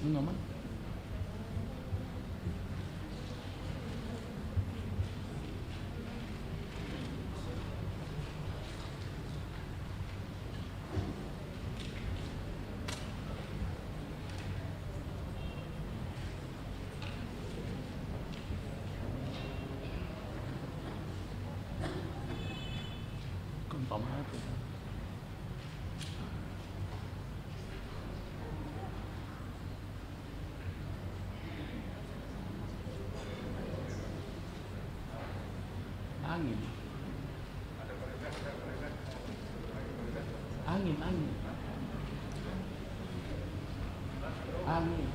Nomor. Angin. Angin, angin. Angin.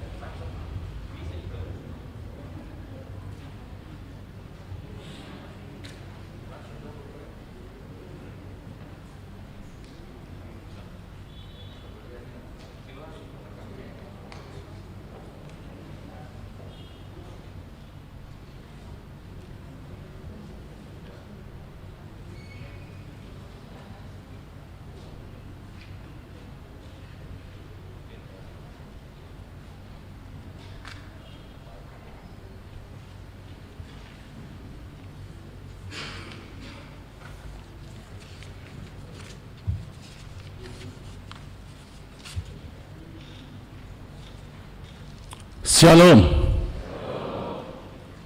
Shalom.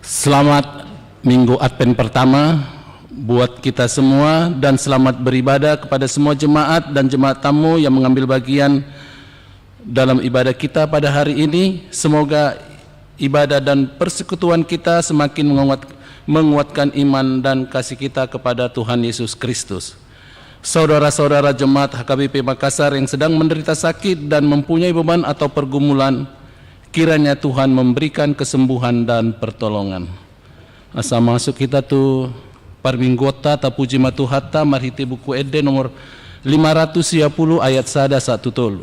Selamat Minggu Advent pertama buat kita semua dan selamat beribadah kepada semua jemaat dan jemaat tamu yang mengambil bagian dalam ibadah kita pada hari ini. Semoga ibadah dan persekutuan kita semakin menguatkan iman dan kasih kita kepada Tuhan Yesus Kristus. Saudara-saudara jemaat HKBP Makassar yang sedang menderita sakit dan mempunyai beban atau pergumulan, kiranya Tuhan memberikan kesembuhan dan pertolongan. Asa masuk kita tu parminggota ta puji matuhata marhiti buku Ede nomor 510 ayat 1 tolu.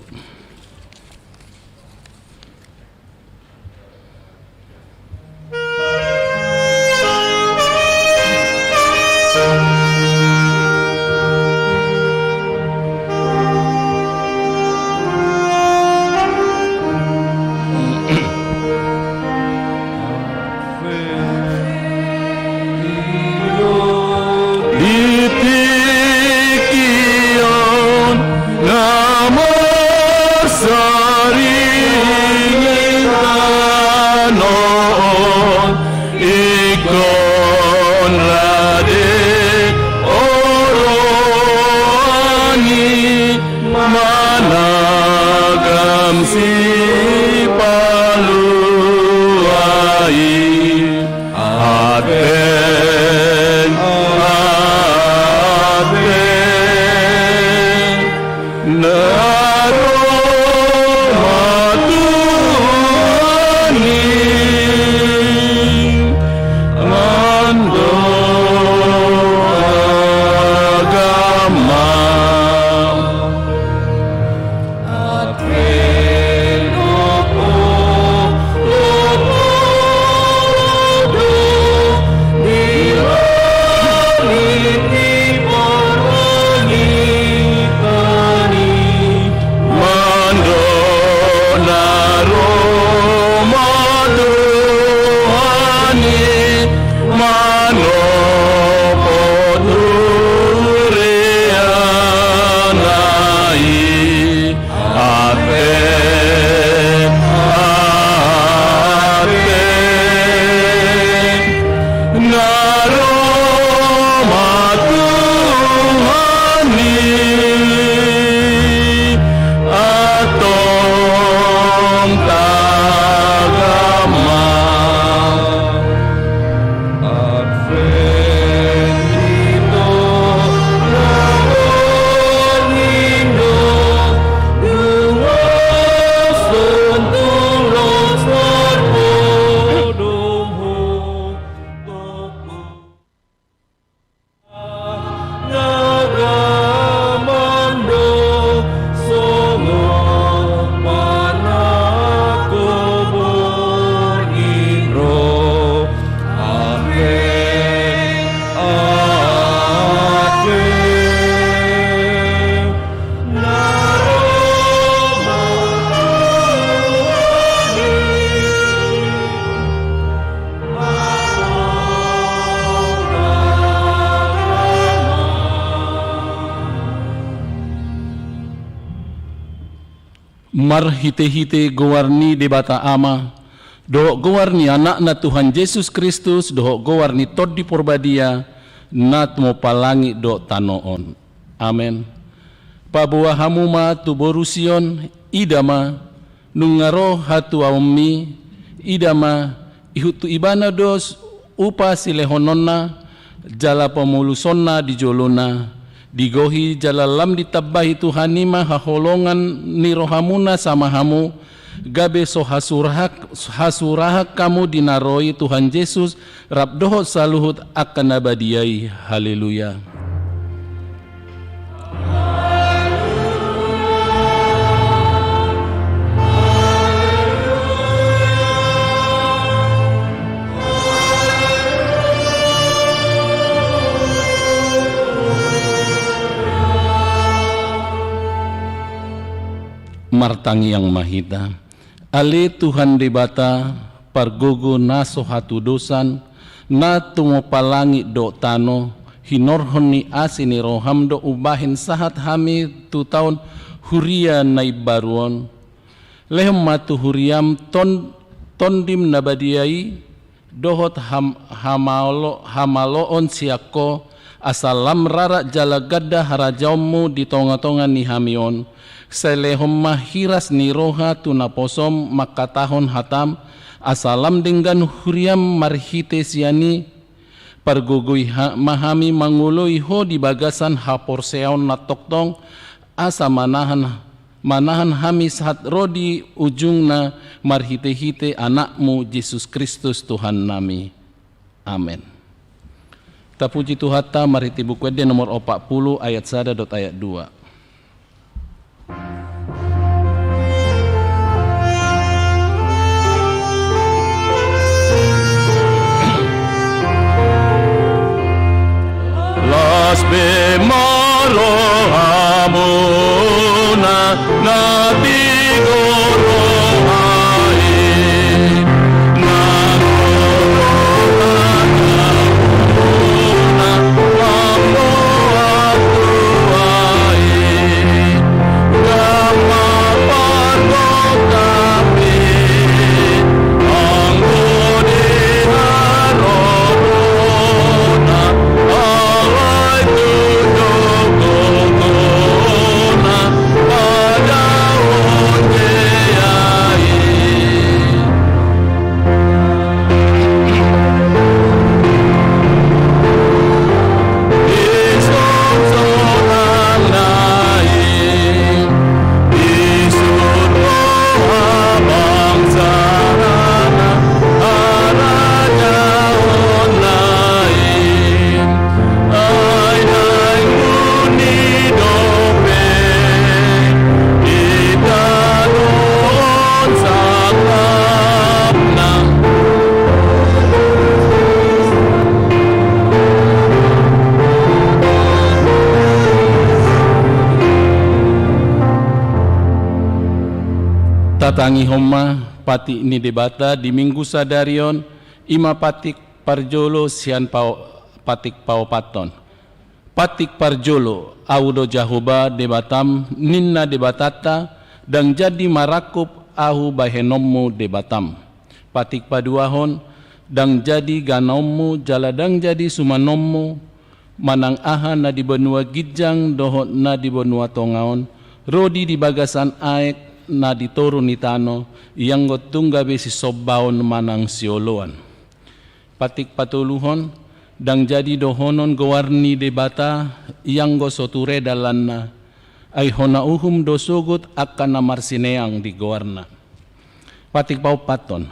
marhite-hite gowarni debata ama, dohok gowarni anakna Tuhan Yesus Kristus, dohok gowarni tod di porbadia, nat mo palangi do tanoon. Amen. Pabuah hamuma tu borusion, idama, nungaro hatu awmi, idama, ihutu ibana dos, upa silehononna, jala pemulusonna di jolona, digohi jala lam ditabahi Tuhanima haholongan ni rohamuna sama hamu, gabe so hasurahak kamu dinaroi Tuhan Yesus, rabdohot saluhut akan abadiyai. Haleluya. Martangi yang mahita, ale Tuhan debata pargogo naso hatu dosan, na tumo palangi do tano, hinorhoni asini roham do ubahin sahat hami tu tahun huria nai baruon, lehem matu huriam tondim nabadiai, dohot hamaloon siako, asalam rara jala gadda harajaumu di tonga-tonga ni hamion, selehom mahiras ni roha tunaposom makatahon hatam, asalam dengan huriam marhite siani, pargugui mahami mangului ho di bagasan haporseon natoktong, asa manahan hami sahat rodi ujungna marhite-hite anakmu Yesus Kristus Tuhan nami. Amin. Tapuji Tuhata mariti buku ede nomor 40 ayat 1 ayat 2. Las bemaro hamuna natigo rohai namuna mamno atuai gama pargo kami anggode harona alai tudogogona pada onjeai. Isom sonang naik disuruh bangsa arahnya online ai nai muni dope idalon saklapna. Tatangi homa pati ini debata di minggu sadarion ima patik parjolo sian patik paopaton. Patik parjolo audo jahoba debatam ninna debatata dan jadi marakup ahu bahenommu debatam. Patik paduahon dan jadi ganommu jaladang jadi sumanommu manang aha na di benua gijang dohot na di benua tongaon rodi di bagasan aek na diturun ni tano yang gotungga besi sobaon manang sioloan. Patik patuluhon dang jadi dohonon gowarni debata yang go soture dalanna ay hona uhum dosugut akan namarsineang di gowarna. Patik paupaton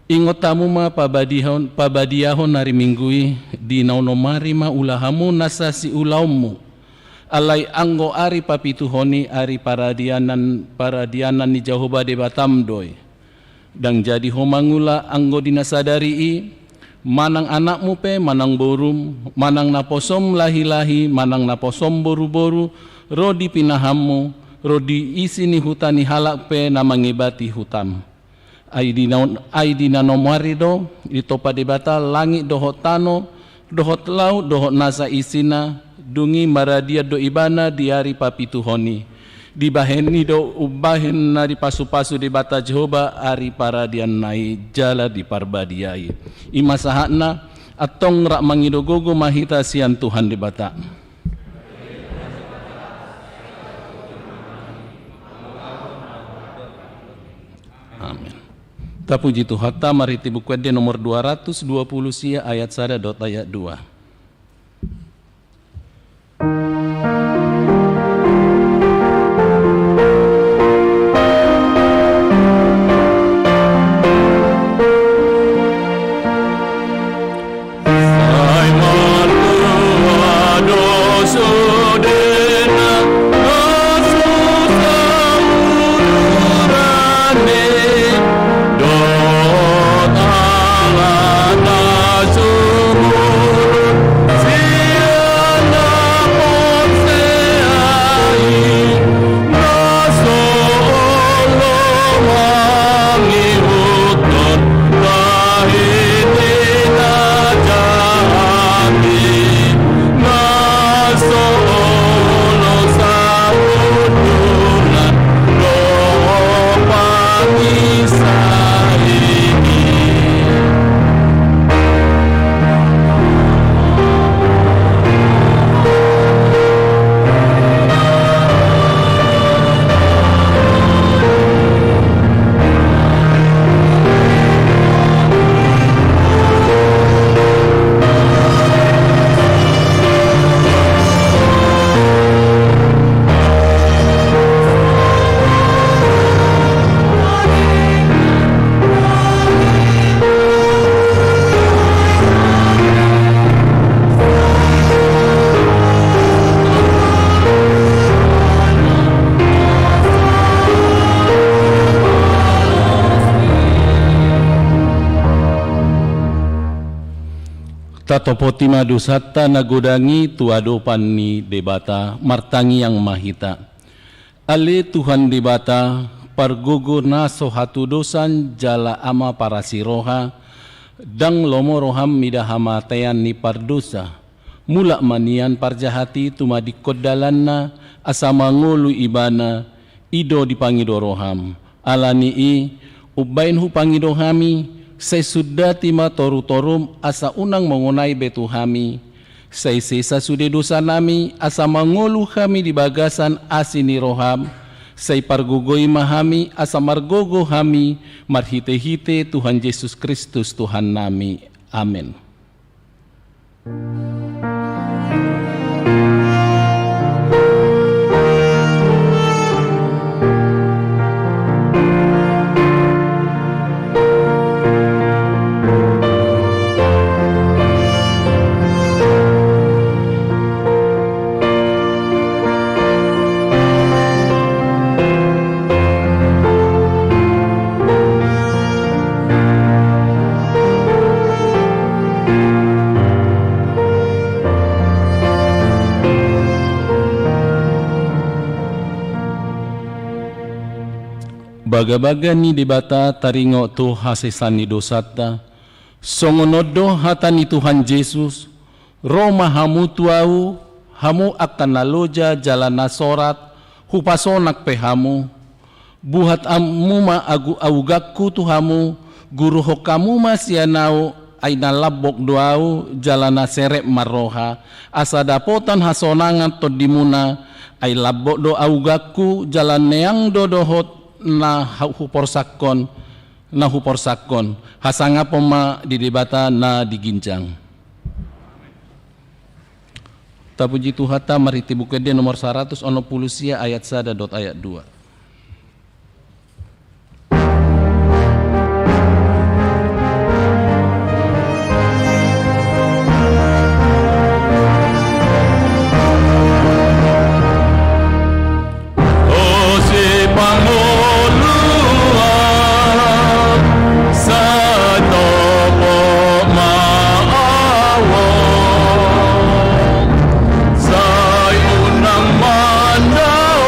ingotamu ma pabadiahon hari minggui di naunomari ma ulahamu nasasi ulaumu alai anggo ari papituhoni ari paradianan ni Jahoba debatam doi dang jadi homangula anggo dinasadari manang anakmu pe manang borum manang naposom lahi-lahi manang naposom boru-boru rodi pinahammu rodi isi ni hutani halak pe namangibati hutam aidina nomarido itopa debata langit dohot tano dohot laut dohot nasa isina dungi maradia do ibana diari papituhoni Dibaheni do ubahen na di pasu-pasu di bata Jehoba ari para dianai jala di parbadiai. Imasahana atong rak mangidogogo mahita sian Tuhan di bata. Amin. Tapuji Tuhan, mari tibu kuede nomor 220 sia ayat 1 dot ayat 2. Tatopoti madusata nagodangi tuadopan ni debata martangi yang mahita. Ale Tuhan debata pargogo naso hatu dosan jala ama para siroha dang lomo roham midahama tayan ni pardosa. Mula manian parjahati tumadikodalanna asama ngolu ibana ido dipangido roham. Alani i ubain hu pangido hami sesudah tima toru-torum asa unang mengunai betu hami. Sai sesa sude dosa nami asa mangolu kami di bagasan asini roham. Sai pargogoi mahami asa margogo hami marhite-hite Tuhan Yesus Kristus Tuhan nami. Amin. Baga-baga ni debata taringo tu hasesani dosata songonodo hatani Tuhan Yesus Roma hamu tuau hamu akan naloja jalan nasorat hupasonak pehamu buhat amuma agu augakku tuhamu guru hokamu masianau aina labok doau jalan naserep maroha asa dapotan hasonangan todimuna ai labok do augakku jalan neang dodohot na huporsakon hasanga poma di debata na digincang. Tapuji Tuhan mari tibukede nomor 100 ono pulusia ayat 1 dot ayat 2. Sai unang mandau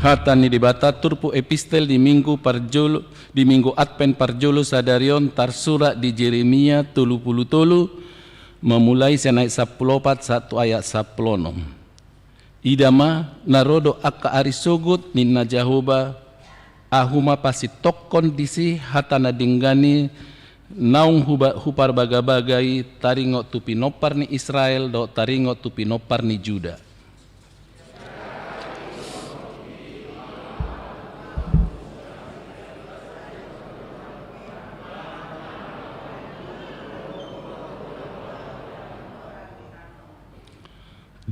Hatani dibata turpu epistel di minggu Advent parjolo sadarion tarsura di Jeremia 30 memulai senai 14 1 ayat 10. Idama narodo akka arisogut ninna Jahoba ahuma pasi tokkon disi hatana dinggani naung hupar bagai taringo tupi nopar ni Israel do taringo tupi nopar ni Juda.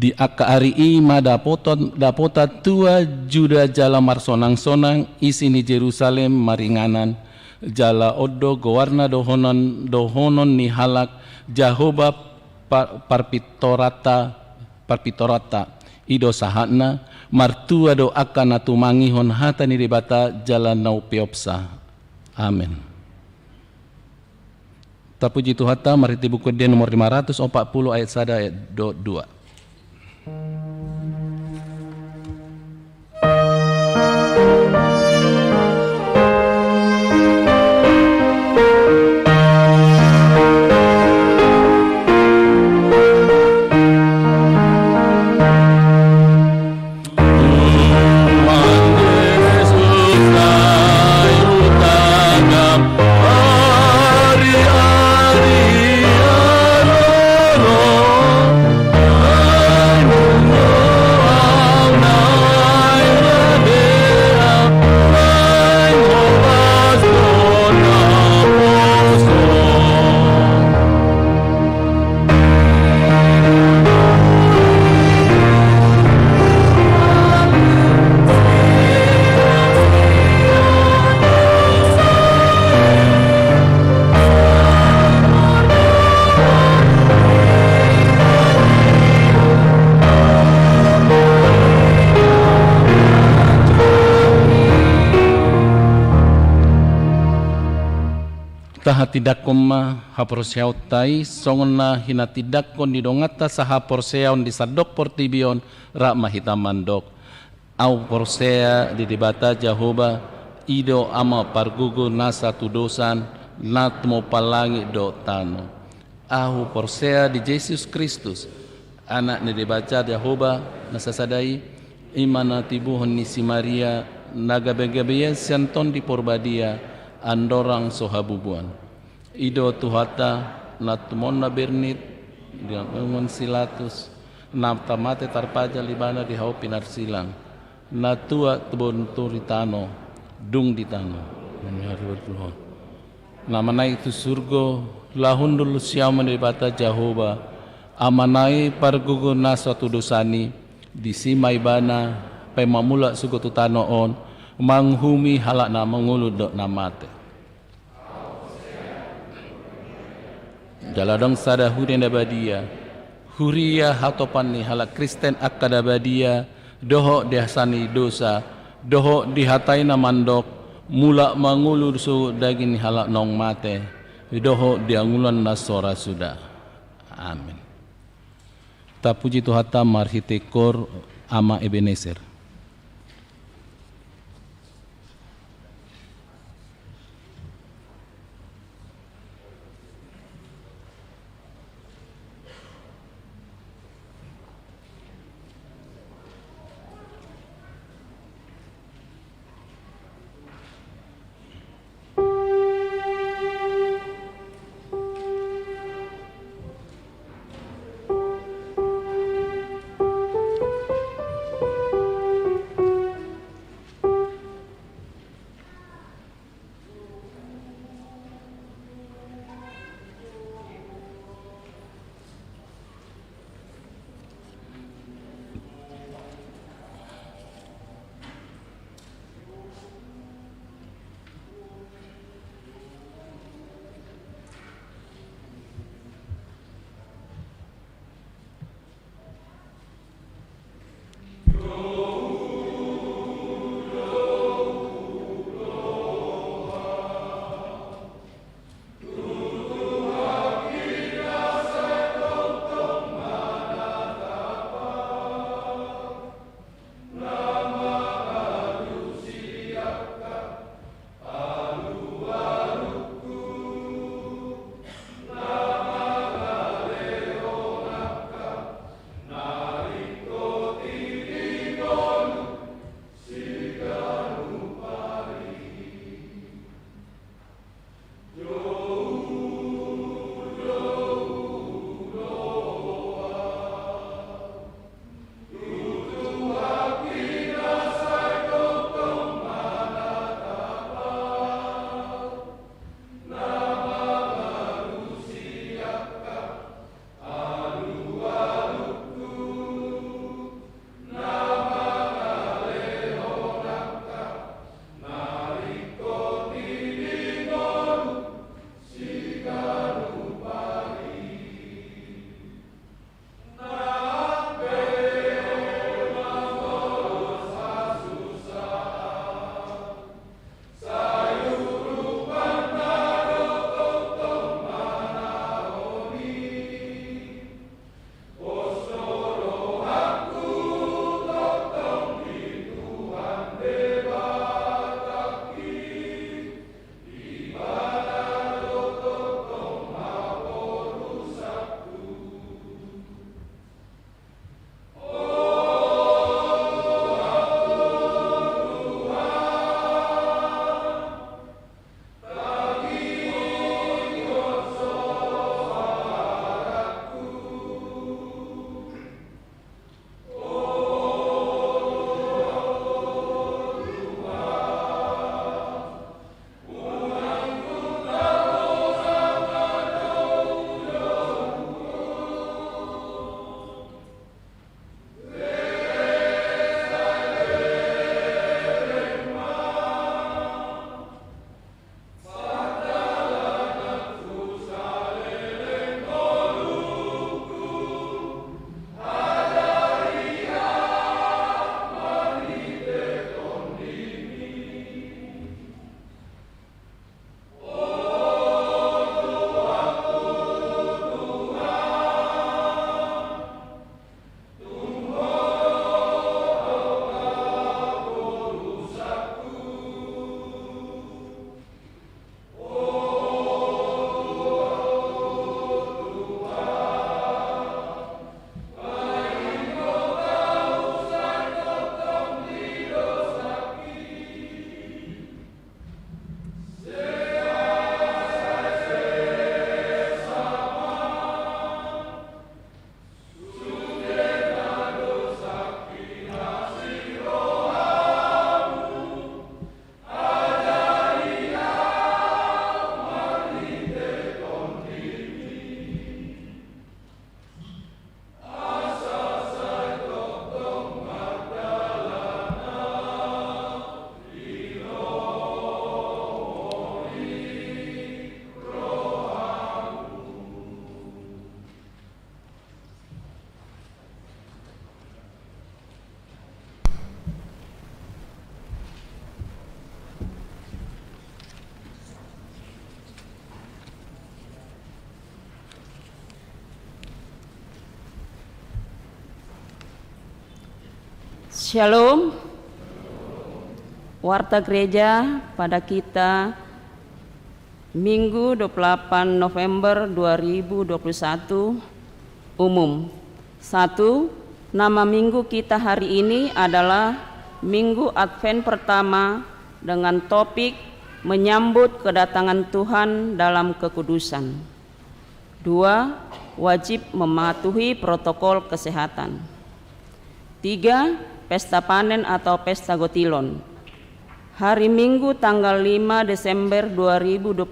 Di akari ima dapota tua Juda jala marsonang-sonang isini Jerusalem maringanan jala odo gowarna dohonon ni halak Jahoba parpitorata ido sahatna martua do akan atumangihon hata ni dibata jala naupiopsa. Amin. Tapuji Tuhata mariti buku dia nomor 540 ayat 1 ayat 2. Tahatidak koma haporseau tai songona hina tidakon didongata saha porseaun di sadok portibion rak mahita mandok au porsea di dibata Jahoba ido ama pargugu nasa tudosan natmo palangi do tano au porsea di Yesus Kristus anak ni dibaca Jahoba nasa sadai imana tibuhon ni si Maria naga begabeya santon di porbadia andorang sohabubuan ido tuhata natmona bernit dia mengon silatus naptamate tarpaja libana di hau pinar silang natua tebon turitano dung ditano namanai itu surgo lahun dulu siaman dibata Jahoba amanai pargugu nasa tudusani di simai bana pemamula sugotutano on manghumi halak na mengulud dok namate jaladong sada hurien dabadia huria hatopan ni halak Kristen akka dabadia doho dihasani dosa doho dihatai na mandok mula mangulur su daging halak nong mate doho diangulan nasora sudah. Amin. Tapuji Tuhata marhitekor ama Ebenezer. Shalom. Warta gereja pada kita Minggu 28 November 2021 umum. 1. Nama minggu kita hari ini adalah Minggu Advent pertama dengan topik menyambut kedatangan Tuhan dalam kekudusan. 2. Wajib mematuhi protokol kesehatan. 3. Pesta panen atau pesta gotilon. Hari Minggu tanggal 5 Desember 2021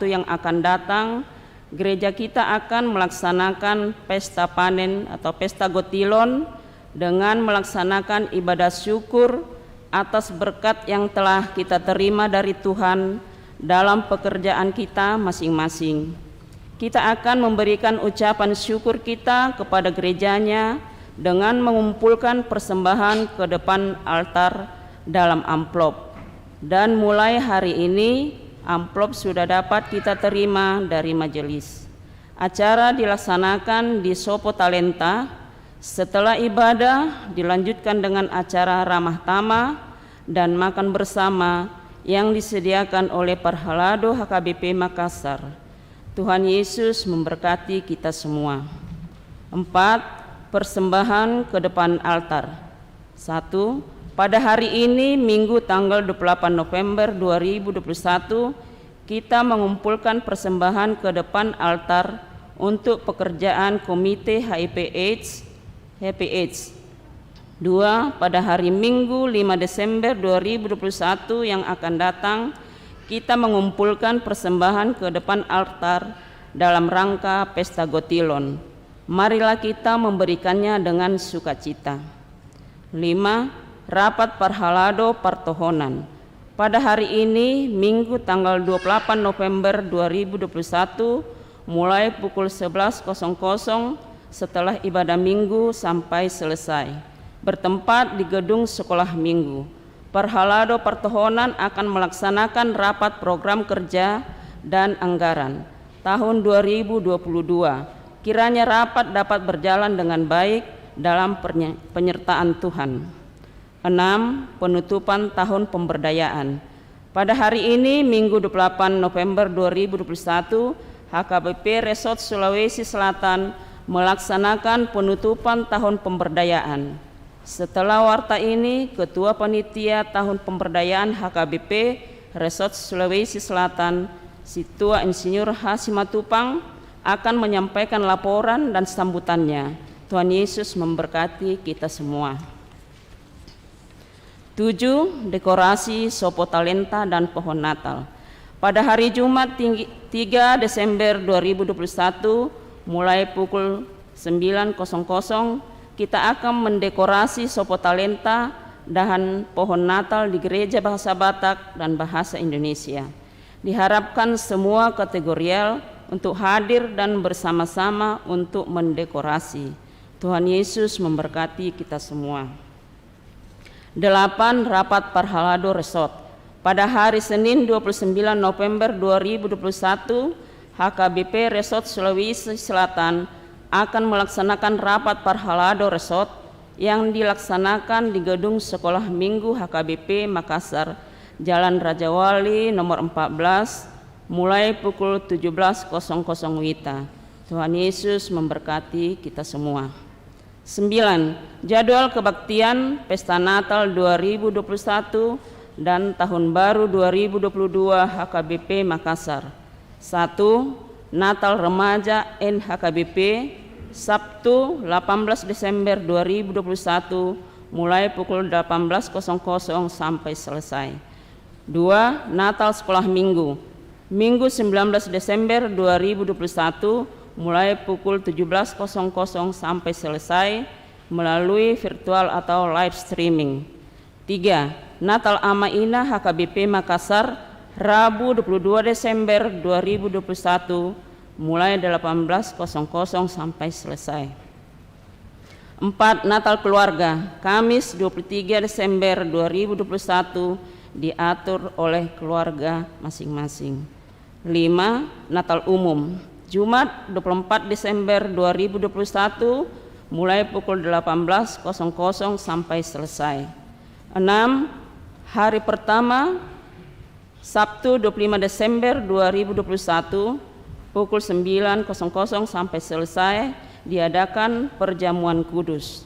yang akan datang, gereja kita akan melaksanakan pesta panen atau pesta gotilon dengan melaksanakan ibadah syukur atas berkat yang telah kita terima dari Tuhan dalam pekerjaan kita masing-masing. Kita akan memberikan ucapan syukur kita kepada gerejanya dengan mengumpulkan persembahan ke depan altar dalam amplop. Dan mulai hari ini amplop sudah dapat kita terima dari majelis. Acara dilaksanakan di Sopo Talenta. Setelah ibadah dilanjutkan dengan acara ramah tamah dan makan bersama yang disediakan oleh Parhalado HKBP Makassar. Tuhan Yesus memberkati kita semua. 4. Persembahan ke depan altar. 1. Pada hari ini Minggu tanggal 28 November 2021 kita mengumpulkan persembahan ke depan altar untuk pekerjaan Komite Happy AIDS. 2. Pada hari Minggu 5 Desember 2021 yang akan datang kita mengumpulkan persembahan ke depan altar dalam rangka pesta gotilon. Marilah kita memberikannya dengan sukacita. 5. Rapat Parhalado Partohonan. Pada hari ini Minggu tanggal 28 November 2021 mulai pukul 11.00 setelah ibadah minggu sampai selesai, bertempat di gedung sekolah minggu. Parhalado Partohonan akan melaksanakan rapat program kerja dan anggaran tahun 2022. Kiranya rapat dapat berjalan dengan baik dalam penyertaan Tuhan. 6. Penutupan tahun pemberdayaan. Pada hari ini Minggu 28 November 2021 HKBP Resort Sulawesi Selatan melaksanakan penutupan tahun pemberdayaan. Setelah warta ini, Ketua Panitia Tahun Pemberdayaan HKBP Resort Sulawesi Selatan, Situa Insinyur Hasimatupang akan menyampaikan laporan dan sambutannya. Tuhan Yesus memberkati kita semua. 7. Dekorasi Sopo Talenta dan pohon Natal. Pada hari Jumat 3 Desember 2021 mulai pukul 9.00 kita akan mendekorasi Sopo Talenta dan pohon Natal di Gereja Bahasa Batak dan Bahasa Indonesia. Diharapkan semua kategorial untuk hadir dan bersama-sama untuk mendekorasi. Tuhan Yesus memberkati kita semua. 8. Rapat Parhalado Resort. Pada hari Senin 29 November 2021, HKBP Resort Sulawesi Selatan akan melaksanakan rapat Parhalado Resort yang dilaksanakan di gedung Sekolah Minggu HKBP Makassar, Jalan Raja Wali nomor 14, mulai pukul 17.00 WITA. Tuhan Yesus memberkati kita semua. 9. Jadwal kebaktian Pesta Natal 2021 dan Tahun Baru 2022 HKBP Makassar. 1. Natal Remaja NHKBP Sabtu 18 Desember 2021 mulai pukul 18.00 sampai selesai. 2. Natal Sekolah Minggu Minggu 19 Desember 2021 mulai pukul 17.00 sampai selesai melalui virtual atau live streaming. 3. Natal Amaina HKBP Makassar Rabu 22 Desember 2021 mulai 18.00 sampai selesai. 4. Natal Keluarga Kamis 23 Desember 2021 diatur oleh keluarga masing-masing. 5. Natal Umum Jumat 24 Desember 2021 mulai pukul 18.00 sampai selesai. 6. Hari pertama Sabtu 25 Desember 2021 pukul 9.00 sampai selesai diadakan perjamuan kudus.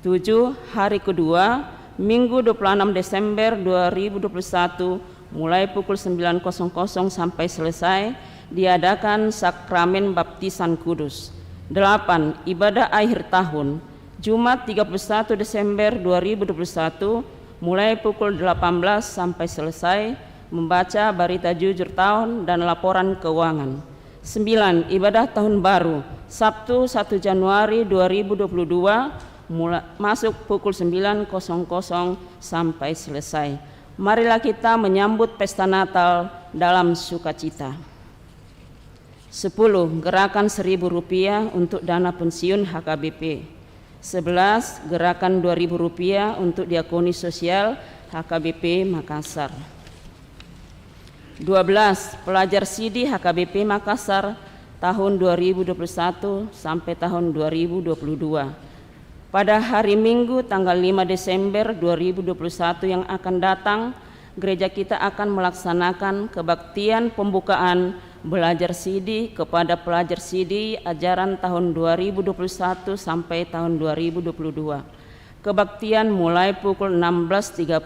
7. Hari kedua Minggu 26 Desember 2021 mulai pukul 9.00 sampai selesai diadakan sakramen baptisan kudus. 8. Ibadah akhir tahun Jumat 31 Desember 2021 mulai pukul 18 sampai selesai membaca berita jujur tahun dan laporan keuangan. 9. Ibadah tahun baru Sabtu 1 Januari 2022 masuk pukul 9.00 sampai selesai. Marilah kita menyambut pesta Natal dalam sukacita. 10. Gerakan Rp1.000 untuk dana pensiun HKBP. 11. Gerakan Rp2.000 untuk diakoni sosial HKBP Makassar. 12. Pelajar Sidi HKBP Makassar tahun 2021 sampai tahun 2022. Pada hari Minggu tanggal 5 Desember 2021 yang akan datang, gereja kita akan melaksanakan kebaktian pembukaan belajar Sidi kepada pelajar Sidi ajaran tahun 2021 sampai tahun 2022. Kebaktian mulai pukul 16.30.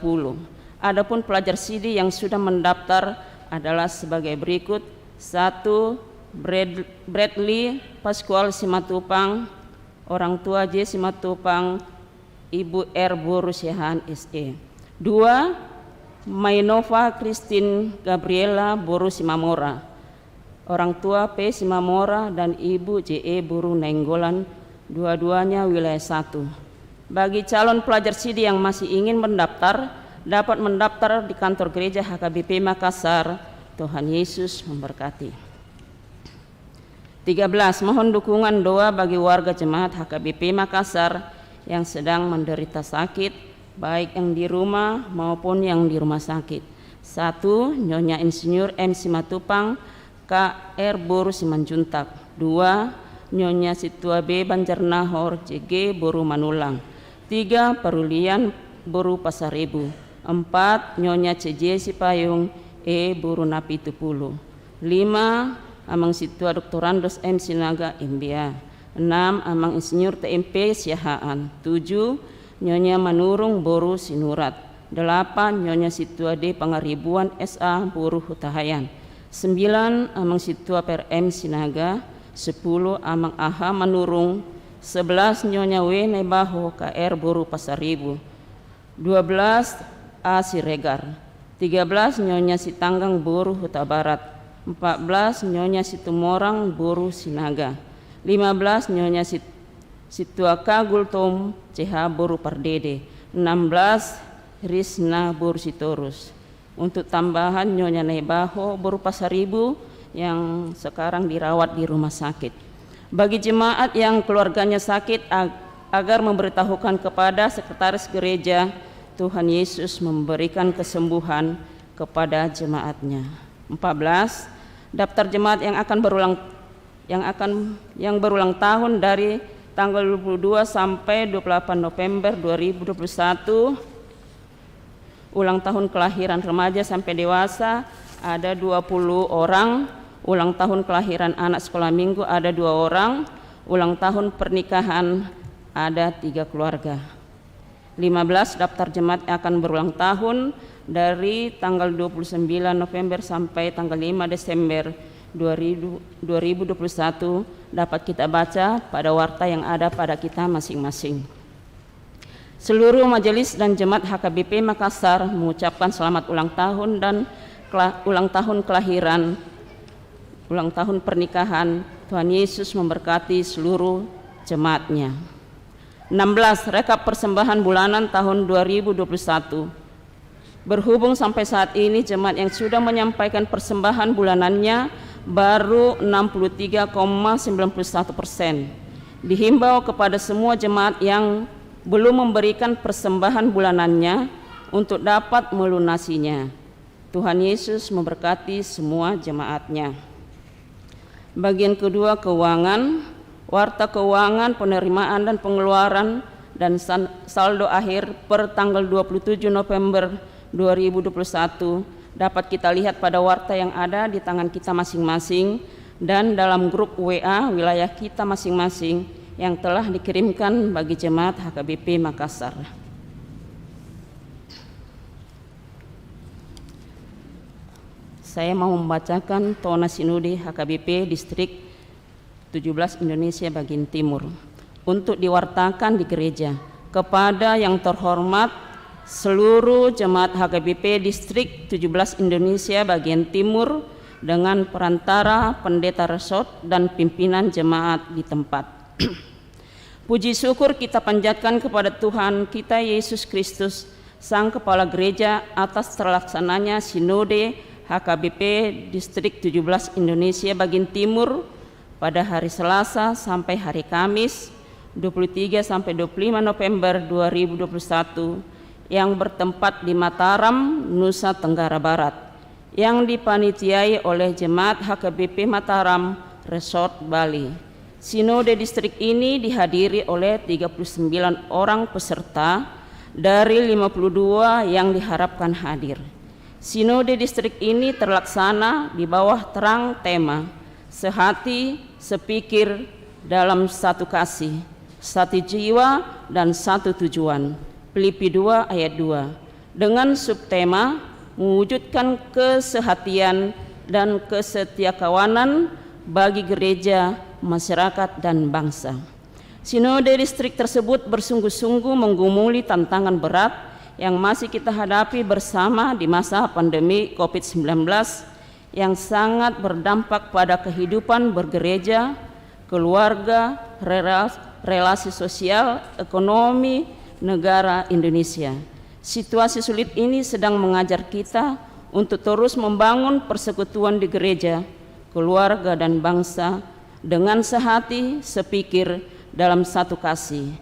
Adapun pelajar Sidi yang sudah mendaftar adalah sebagai berikut. 1. Bradley Pascual Simatupang, orang tua J Simatupang, Ibu R Boru Syahan SE. 2. Mainova Christine Gabriela Boru Simamora, orang tua P Simamora dan Ibu JE Boru Nainggolan, dua-duanya wilayah 1. Bagi calon pelajar Sidi yang masih ingin mendaftar, dapat mendaftar di kantor gereja HKBP Makassar. Tuhan Yesus memberkati. 13. Mohon dukungan doa bagi warga jemaat HKBP Makassar yang sedang menderita sakit, baik yang di rumah maupun yang di rumah sakit. 1. Nyonya Insinyur M Simatupang KR Boru Simanjuntak. 2. Nyonya Situa B Banjarnahor JG Boru Manulang. 3. Perulian Boru Pasaribu. 4. Nyonya CJ Sipayung E Boru Napi Tupulu. 5. Amang Situa Doktorandos M Sinaga MBA. 6. Amang Insinyur TMP Siahaan. 7. Nyonya Manurung Boru Sinurat. 8. Nyonya Situa D Pangaribuan SA Boru Hutahayan. 9. Amang Situa PRM Sinaga. 10. Amang Aha Manurung. 11. Nyonya W Nebaho KR Boru Pasaribu. 12. A Siregar. 13. Nyonya Sitanggang Boru Huta Barat. 14. Nyonya Situmorang Boru Sinaga. 15. Nyonya Situa Kagultom CH Boru Pardede. 16. Risna Boru Sitorus. Untuk tambahan Nyonya Nebaho Boru Pasaribu yang sekarang dirawat di rumah sakit. Bagi jemaat yang keluarganya sakit agar memberitahukan kepada sekretaris gereja, Tuhan Yesus memberikan kesembuhan kepada jemaatnya. 14. Daftar jemaat yang berulang tahun dari tanggal 22 sampai 28 November 2021. Ulang tahun kelahiran remaja sampai dewasa ada 20 orang. Ulang tahun kelahiran anak sekolah minggu ada 2 orang. Ulang tahun pernikahan ada 3 keluarga. 15. Daftar jemaat akan berulang tahun dari tanggal 29 November sampai tanggal 5 Desember 2021 dapat kita baca pada warta yang ada pada kita masing-masing. Seluruh majelis dan jemaat HKBP Makassar mengucapkan selamat ulang tahun dan ulang tahun kelahiran, ulang tahun pernikahan. Tuhan Yesus memberkati seluruh jemaatnya. 16. Rekap persembahan bulanan tahun 2021. Berhubung sampai saat ini jemaat yang sudah menyampaikan persembahan bulanannya baru 63,91%. Dihimbau kepada semua jemaat yang belum memberikan persembahan bulanannya untuk dapat melunasinya. Tuhan Yesus memberkati semua jemaatnya. Bagian kedua, keuangan. warta keuangan, penerimaan dan pengeluaran, dan saldo akhir per tanggal 27 November 2021 dapat kita lihat pada warta yang ada di tangan kita masing-masing dan dalam grup WA wilayah kita masing-masing yang telah dikirimkan bagi jemaat HKBP Makassar. Saya mau membacakan Tona Sinode HKBP Distrik 17 Indonesia bagian Timur untuk diwartakan di gereja kepada yang terhormat seluruh jemaat HKBP Distrik 17 Indonesia bagian Timur dengan perantara pendeta resort dan pimpinan jemaat di tempat. Puji syukur kita panjatkan kepada Tuhan kita Yesus Kristus, Sang Kepala Gereja, atas terlaksananya Sinode HKBP Distrik 17 Indonesia bagian Timur pada hari Selasa sampai hari Kamis 23 sampai 25 November 2021 yang bertempat di Mataram, Nusa Tenggara Barat, yang dipanitiai oleh Jemaat HKBP Mataram Resort Bali. Sinode distrik ini dihadiri oleh 39 orang peserta dari 52 yang diharapkan hadir. Sinode distrik ini terlaksana di bawah terang tema sehati, sepikir dalam satu kasih, satu jiwa dan satu tujuan. Filipi 2 ayat 2 dengan subtema mewujudkan kesehatian dan kesetiakawanan bagi gereja, masyarakat dan bangsa. Sinode distrik tersebut bersungguh-sungguh menggumuli tantangan berat yang masih kita hadapi bersama di masa pandemi COVID-19 yang sangat berdampak pada kehidupan bergereja, keluarga, relasi sosial, ekonomi negara Indonesia. Situasi sulit ini sedang mengajar kita untuk terus membangun persekutuan di gereja, keluarga dan bangsa dengan sehati, sepikir dalam satu kasih.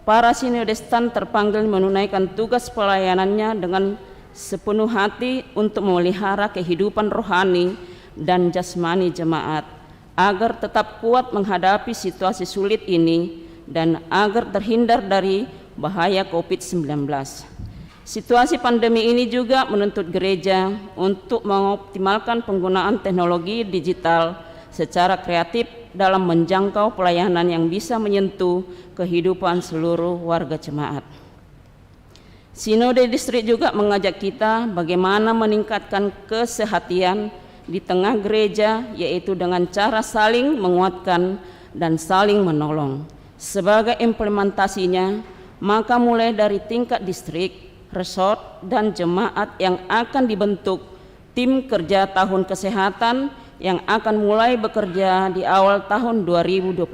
Para sinodestan terpanggil menunaikan tugas pelayanannya dengan sepenuh hati untuk memelihara kehidupan rohani dan jasmani jemaat agar tetap kuat menghadapi situasi sulit ini dan agar terhindar dari bahaya COVID-19. Situasi pandemi ini juga menuntut gereja untuk mengoptimalkan penggunaan teknologi digital secara kreatif dalam menjangkau pelayanan yang bisa menyentuh kehidupan seluruh warga jemaat. Sinode distrik juga mengajak kita bagaimana meningkatkan kesehatian di tengah gereja, yaitu dengan cara saling menguatkan dan saling menolong. Sebagai implementasinya, maka mulai dari tingkat distrik, resort, dan jemaat yang akan dibentuk tim kerja tahun kesehatan yang akan mulai bekerja di awal tahun 2022.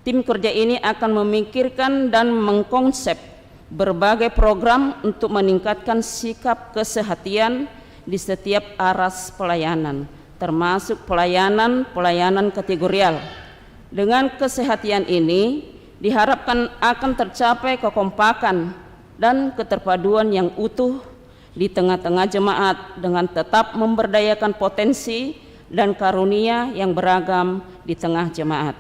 Tim kerja ini akan memikirkan dan mengkonsep berbagai program untuk meningkatkan sikap kesehatan di setiap aras pelayanan, termasuk pelayanan kategorial. Dengan kesehatan ini diharapkan akan tercapai kekompakan dan keterpaduan yang utuh di tengah-tengah jemaat dengan tetap memberdayakan potensi dan karunia yang beragam di tengah jemaat.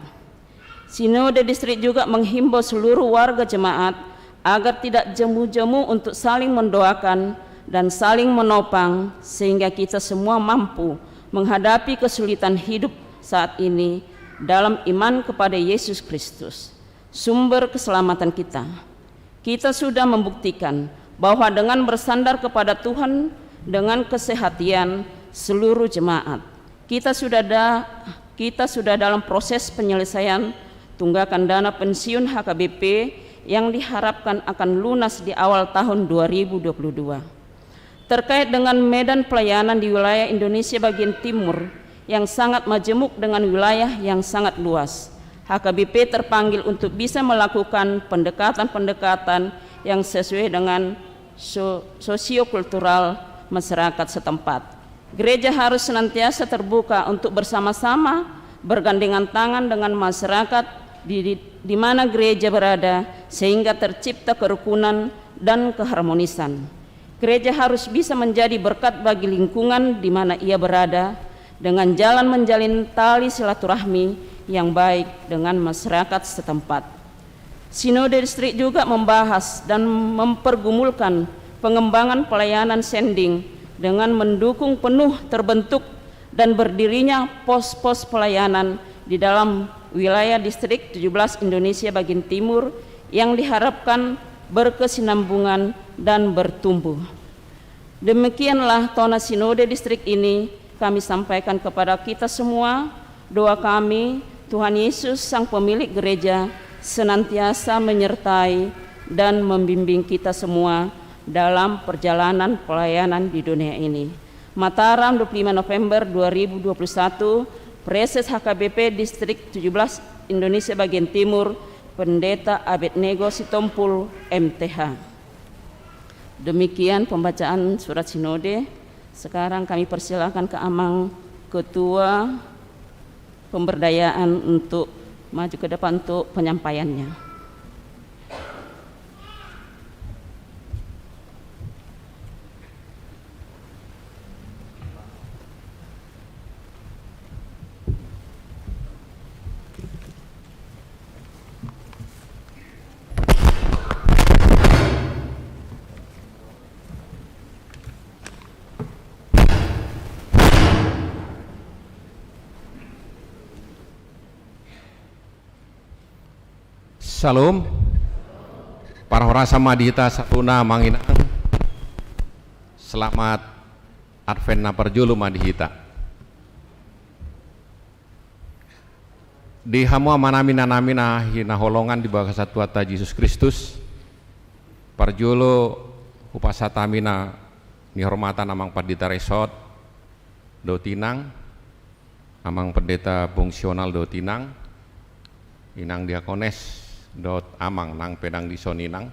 Sinode distrik juga menghimbau seluruh warga jemaat agar tidak jemu-jemu untuk saling mendoakan dan saling menopang sehingga kita semua mampu menghadapi kesulitan hidup saat ini dalam iman kepada Yesus Kristus, sumber keselamatan kita. Kita sudah membuktikan bahwa dengan bersandar kepada Tuhan dengan kesehatan seluruh jemaat, kita sudah dalam proses penyelesaian tunggakan dana pensiun HKBP yang diharapkan akan lunas di awal tahun 2022. Terkait dengan medan pelayanan di wilayah Indonesia bagian timur yang sangat majemuk dengan wilayah yang sangat luas, HKBP terpanggil untuk bisa melakukan pendekatan-pendekatan yang sesuai dengan sosiokultural masyarakat setempat. Gereja harus senantiasa terbuka untuk bersama-sama bergandengan tangan dengan masyarakat di mana gereja berada sehingga tercipta kerukunan dan keharmonisan. Gereja harus bisa menjadi berkat bagi lingkungan di mana ia berada dengan jalan menjalin tali silaturahmi yang baik dengan masyarakat setempat. Sinode distrik juga membahas dan mempergumulkan pengembangan pelayanan sending dengan mendukung penuh terbentuk dan berdirinya pos-pos pelayanan di dalam wilayah distrik 17 Indonesia bagian timur yang diharapkan berkesinambungan dan bertumbuh. Demikianlah tona sinode distrik ini kami sampaikan kepada kita semua. Doa kami, Tuhan Yesus Sang Pemilik Gereja senantiasa menyertai dan membimbing kita semua dalam perjalanan pelayanan di dunia ini. Mataram 25 November 2021, Preses HKBP Distrik 17 Indonesia bagian Timur, Pendeta Abednego Sitompul MTH. Demikian pembacaan surat sinode. Sekarang kami persilakan ke Amang Ketua Pemberdayaan untuk maju ke depan untuk penyampaiannya. Salam, para horasa madita satuna manginang, selamat Advent na perjulu madihita. Di hamu amanami hina holongan di bawah satuata Yesus Kristus, perjulu upasatamina nihormatan amang pendeta resort do tinang, amang pendeta fungsional do tinang, inang diakones dot amang nang pedang disoninang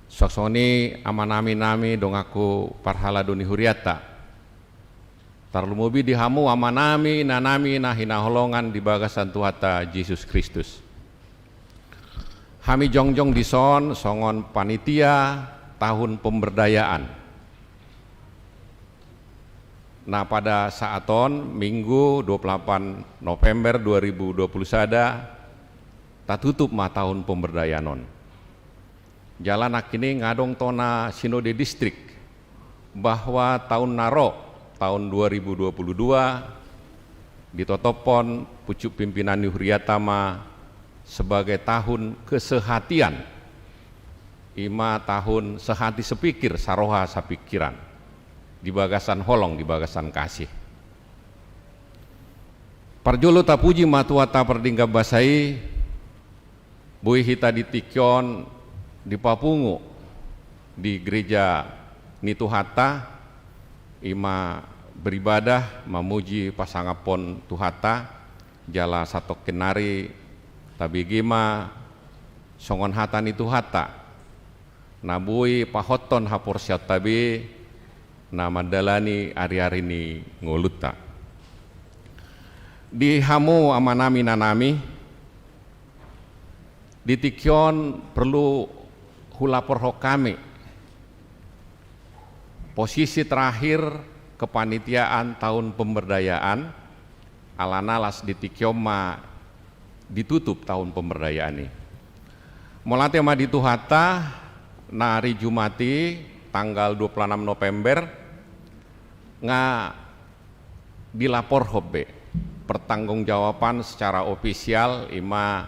soksoni amanami dong aku parhala doni huriata tarlumubi dihamu amanami nanami nahina holongan di bagasan Tuhata Yesus Kristus. Hami jongjong dison songon panitia tahun pemberdayaan. Nah pada saaton Minggu 28 November 2020 sada tak tutup mah tahun pemberdayaan. Jalan akini ngadong tona sinode distrik bahwa tahun naro tahun 2022 ditotopon pucuk pimpinan Huriatama sebagai tahun kesehatian, ima tahun sehati sepikir saroha sapikiran di bagasan holong di bagasan kasih. Parjolo tapuji matuata perdingga basai Bui hita di Tikyon di Papungu di gereja Nituhata ima beribadah memuji pasangapon Tuhata jala satok kenari tabigima songon hata Nituhata nabui pahoton hapor siat tabi nama dalani ari-ari ni nguluta di hamu amanami nanami di Tikyon perlu hulapor kami posisi terakhir kepanitiaan tahun pemberdayaan alanalas di Tikyon ma ditutup tahun pemberdayaan ini. Mulai ma di Tuhata nari Jumati tanggal 26 November nga dilapor hobe pertanggungjawaban secara ofisial ima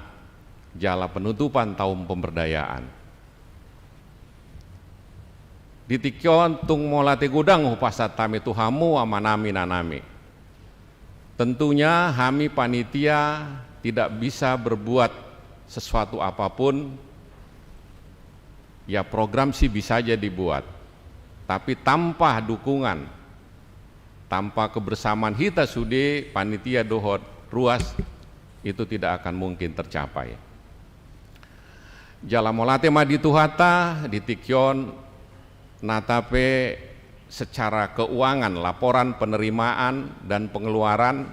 jala penutupan tahun pemberdayaan. Di Tikyon tung molate gudang upasat tami tuhamu amanami nanami. Tentunya kami panitia tidak bisa berbuat sesuatu apapun. Ya program sih bisa aja dibuat. Tapi tanpa dukungan, tanpa kebersamaan kita sudi panitia dohot ruas itu tidak akan mungkin tercapai. Jala molate madi Tuhata di Tikyon natape secara keuangan laporan penerimaan dan pengeluaran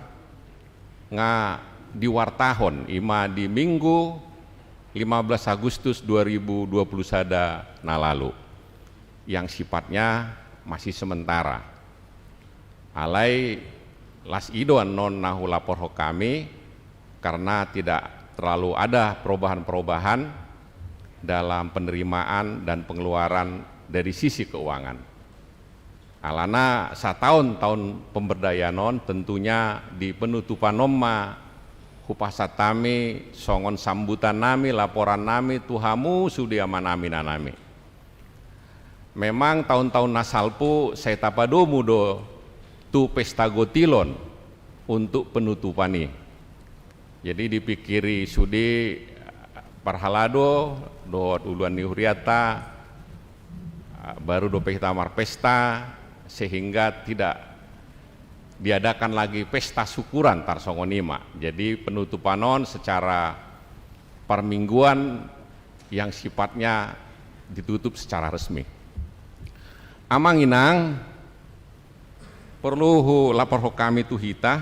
nga diwartahon ima di Minggu 15 Agustus 2020 sada na lalu yang sifatnya masih sementara. Alai las idoan non nahu lapor kami karena tidak terlalu ada perubahan-perubahan dalam penerimaan dan pengeluaran dari sisi keuangan. Alana tahun pemberdayaan tentunya di penutupan nomma hupasat nami, songon sambutan nami, laporan nami, tuhamu sudiaman amin anami. Memang tahun-tahun nasalpu saya tapadomu do tu pesta gotilon untuk penutupan ini. Jadi dipikiri sudi parhalado do uluan nihuriata baru do pesta sehingga tidak diadakan lagi pesta syukuran tarsongonima. Jadi penutupanon secara permingguan yang sifatnya ditutup secara resmi. Amang inang perlu lapor kami tuhita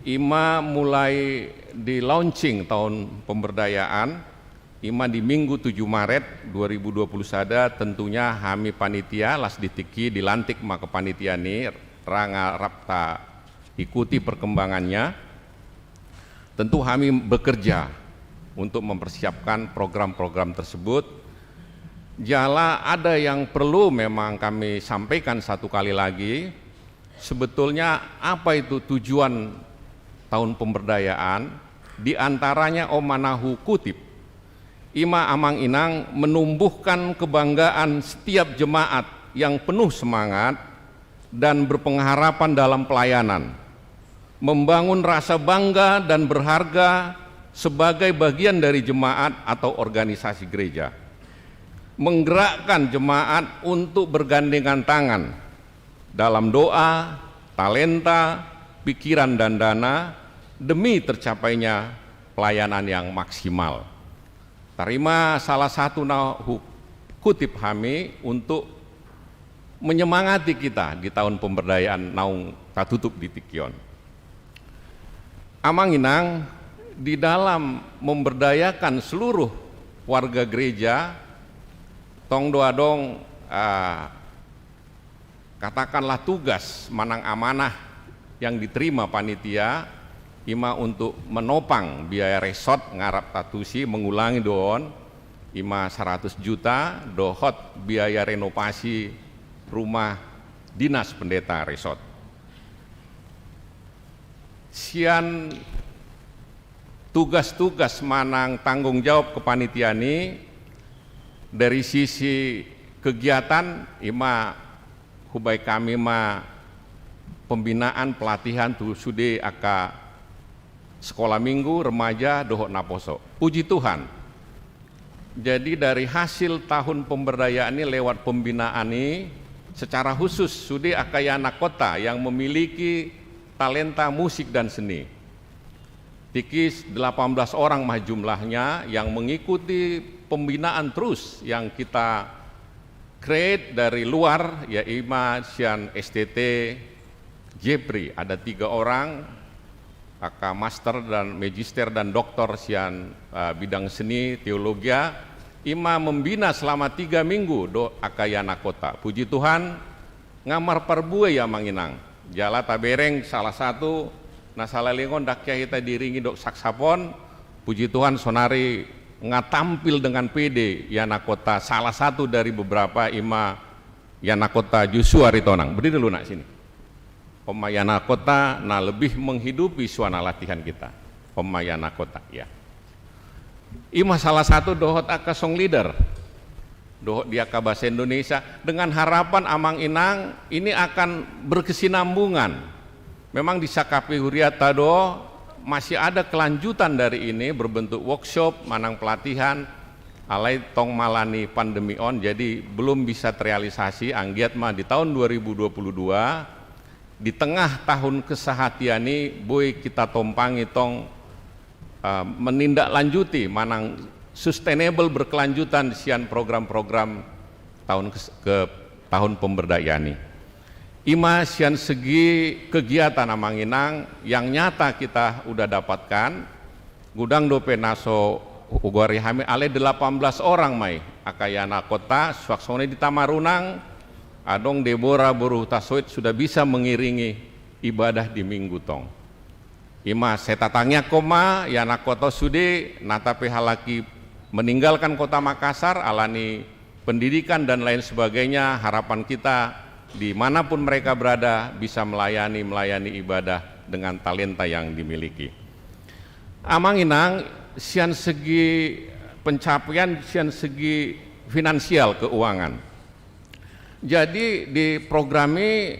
ima mulai di launching tahun pemberdayaan ima di Minggu 7 Maret 2021 tentunya kami panitia las ditiki dilantik maka panitia ini ranga rapta ikuti perkembangannya. Tentu kami bekerja untuk mempersiapkan program-program tersebut. Jala ada yang perlu memang kami sampaikan satu kali lagi, sebetulnya apa itu tujuan tahun pemberdayaan, diantaranya omanahu kutip, ima amang inang menumbuhkan kebanggaan setiap jemaat yang penuh semangat dan berpengharapan dalam pelayanan, membangun rasa bangga dan berharga sebagai bagian dari jemaat atau organisasi gereja, menggerakkan jemaat untuk bergandengan tangan dalam doa, talenta, pikiran dan dana demi tercapainya pelayanan yang maksimal. Tarima salah satu kutip kami untuk menyemangati kita di tahun pemberdayaan naung tatutup di Tikion. Amang inang di dalam memberdayakan seluruh warga gereja tong doa dong katakanlah tugas manang amanah yang diterima panitia ima untuk menopang biaya resort ngarap tatusi mengulangi doon ima 100 juta dohot biaya renovasi rumah dinas pendeta resort. Sian tugas-tugas manang tanggung jawab kepanitiaan ini dari sisi kegiatan ima hubai kami pembinaan pelatihan tu sude aka sekolah minggu remaja dohok naposo. Puji Tuhan. Jadi dari hasil tahun pemberdayaan ini lewat pembinaan ini secara khusus sude akayana kota yang memiliki talenta musik dan seni. Tikis 18 orang mah jumlahnya yang mengikuti pembinaan terus yang kita create dari luar ya ima sian STT Jepri ada 3 orang kakak master dan magister dan doktor sian bidang seni teologia ima membina selama 3 minggu do akayana kota. Puji Tuhan ngamar perbuai ya manginang jala tabereng salah satu nasalalingon dakya kita diringi dok saksapon. Puji Tuhan sonari ngatampil dengan PD yana kota salah satu dari beberapa ima yana kota Joshua Ritonang. Berdiri dulu nak sini. Oma yana kota nah lebih menghidupi suana latihan kita. Oma yana kota ya. Ima salah satu dohot aka song leader. Dohot dia ke bahasa Indonesia dengan harapan amang inang ini akan berkesinambungan. Memang di Sakapi Huriata do masih ada kelanjutan dari ini berbentuk workshop, manang pelatihan, alai tong malani pandemi on, jadi belum bisa terrealisasi. Anggiat mah di tahun 2022 di tengah tahun kesehatiani boy kita tompangi tong menindaklanjuti manang sustainable berkelanjutan sian program-program tahun pemberdayaan ini. Ima sian segi kegiatan amanginang yang nyata kita udah dapatkan gudang dope naso ugari hami ale 18 orang mai akayana kota swaksone di Tamarunang adong Deborah Buruh Tasoit sudah bisa mengiringi ibadah di Minggu tong. Ima setatangnya koma yana koto sude natape halaki meninggalkan kota Makassar alani pendidikan dan lain sebagainya. Harapan kita dimanapun mereka berada bisa melayani ibadah dengan talenta yang dimiliki. Amanginang sian segi pencapaian, sian segi finansial keuangan. Jadi di programi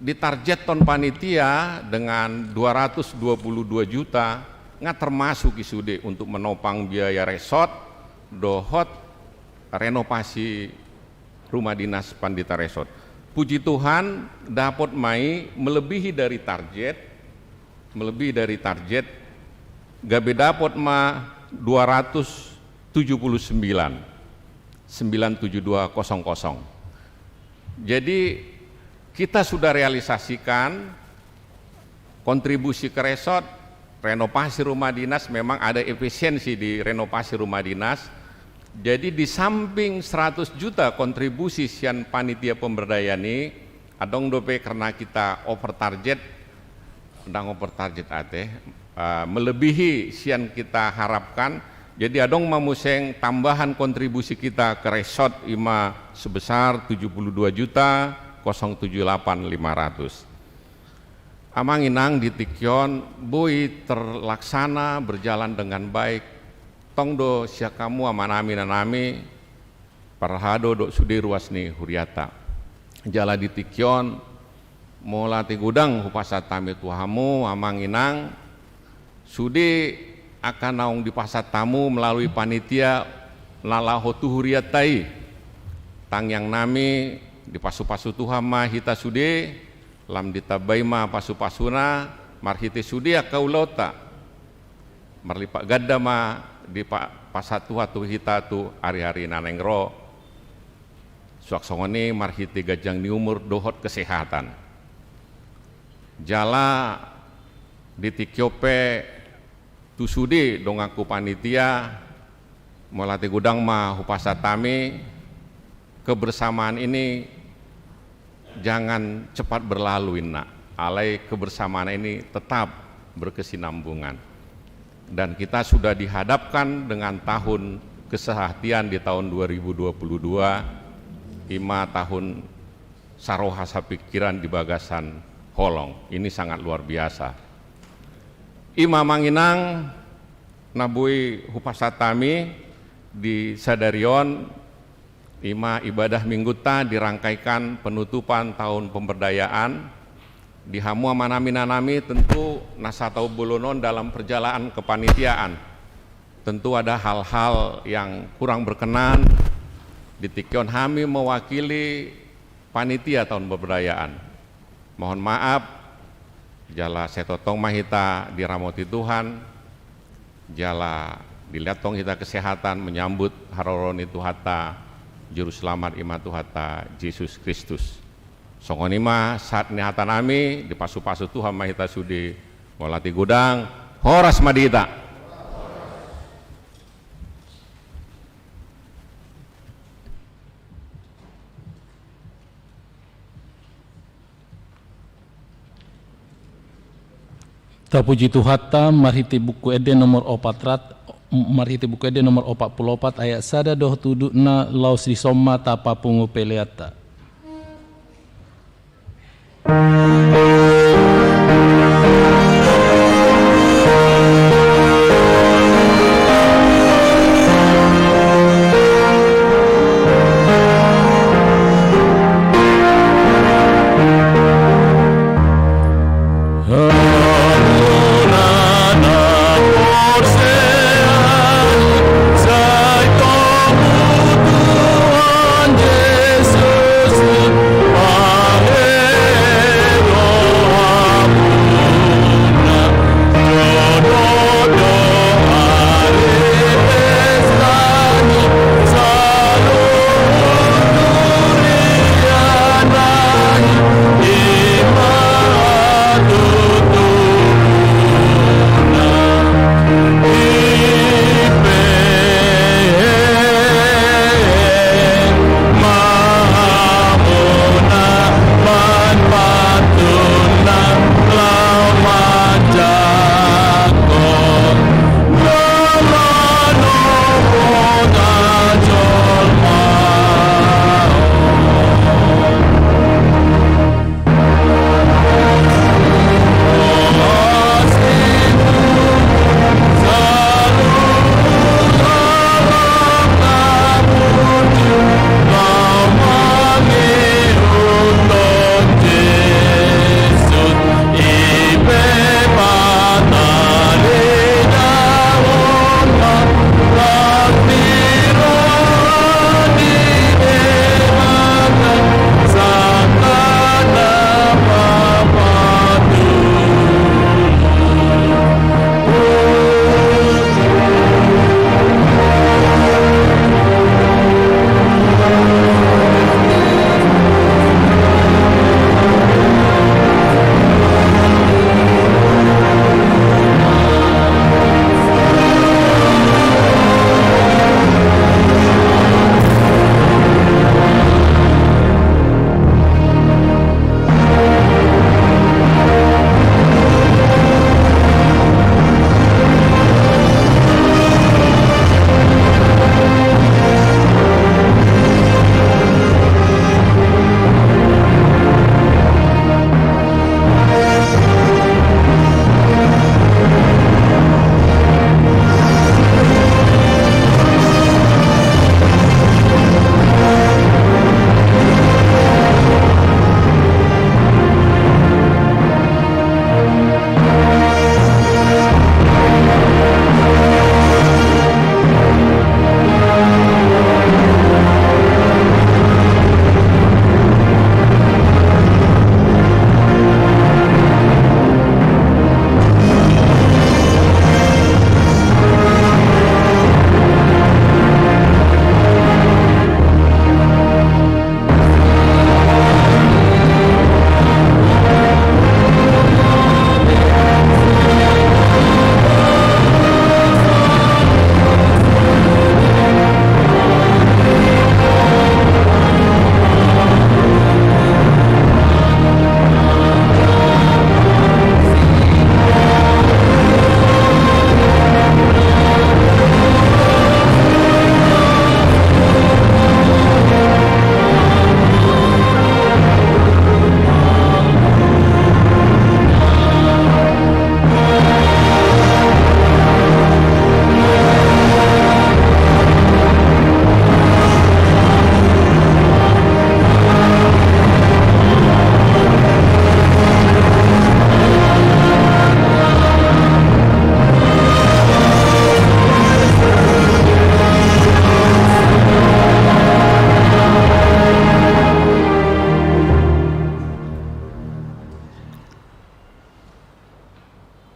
ditarget ton panitia dengan 222 juta nggak termasuk isude untuk menopang biaya resort, dohot, renovasi rumah dinas Pandita Resort. Puji Tuhan dapat melebihi dari target, gabe dapat 279,97200. Jadi kita sudah realisasikan kontribusi ke resort, renovasi rumah dinas, memang ada efisiensi di renovasi rumah dinas. Jadi di samping 100 juta kontribusi sian panitia pemberdayaan ini, adong dope karena kita over target melebihi sian kita harapkan. Jadi adong mamuseng tambahan kontribusi kita ke resort ima sebesar 72.078.500. Amanginang di Tikyon bui terlaksana berjalan dengan baik. Tongdo siakamu amanami nanami parhado dok sudi ruasni huriata. Jala di Tikyon mola ti gudang hupasat tami tuhamu amanginang sudi akan naung di pasat tamu melalui panitia lalahotu huriatai tang yang nami di pasu-pasu tuhama hita sude lam ditabaima pasu-pasuna marhite sudia kaulota marlipak gaddama di pasat tuha tu hita tu hari-hari nanengro suaksongoni marhite gajang ni umur dohot kesehatan jala di Tikyope tu sudi dong aku panitia molati gudang ma hupasatami. Kebersamaan ini jangan cepat berlalu nak, alai kebersamaan ini tetap berkesinambungan. Dan kita sudah dihadapkan dengan tahun kesehatian di tahun 2022, ima tahun sarohasa pikiran di Bagasan Holong. Ini sangat luar biasa. Ima manginang nabui hupasatami di Sadarion ima ibadah mingguta dirangkaikan penutupan tahun pemberdayaan di hamu manami tentu nasatau bolonon dalam perjalanan kepanitiaan tentu ada hal-hal yang kurang berkenan di Tikyon hami mewakili panitia tahun pemberdayaan mohon maaf jala setotong mahita diramoti Tuhan, jala dilihatong hita kesehatan menyambut haroroni Tuhata Juru Selamat ima Tuhata Yesus Kristus. Songonima saat nihata nami di pasu-pasu Tuhan mahita sudi molati gudang horas madita. Tapuji Tuhata marhiti buku ede nomor 44 ayat sada doh tudukna laus disoma tapa pungu peleata. Yesus, Amen.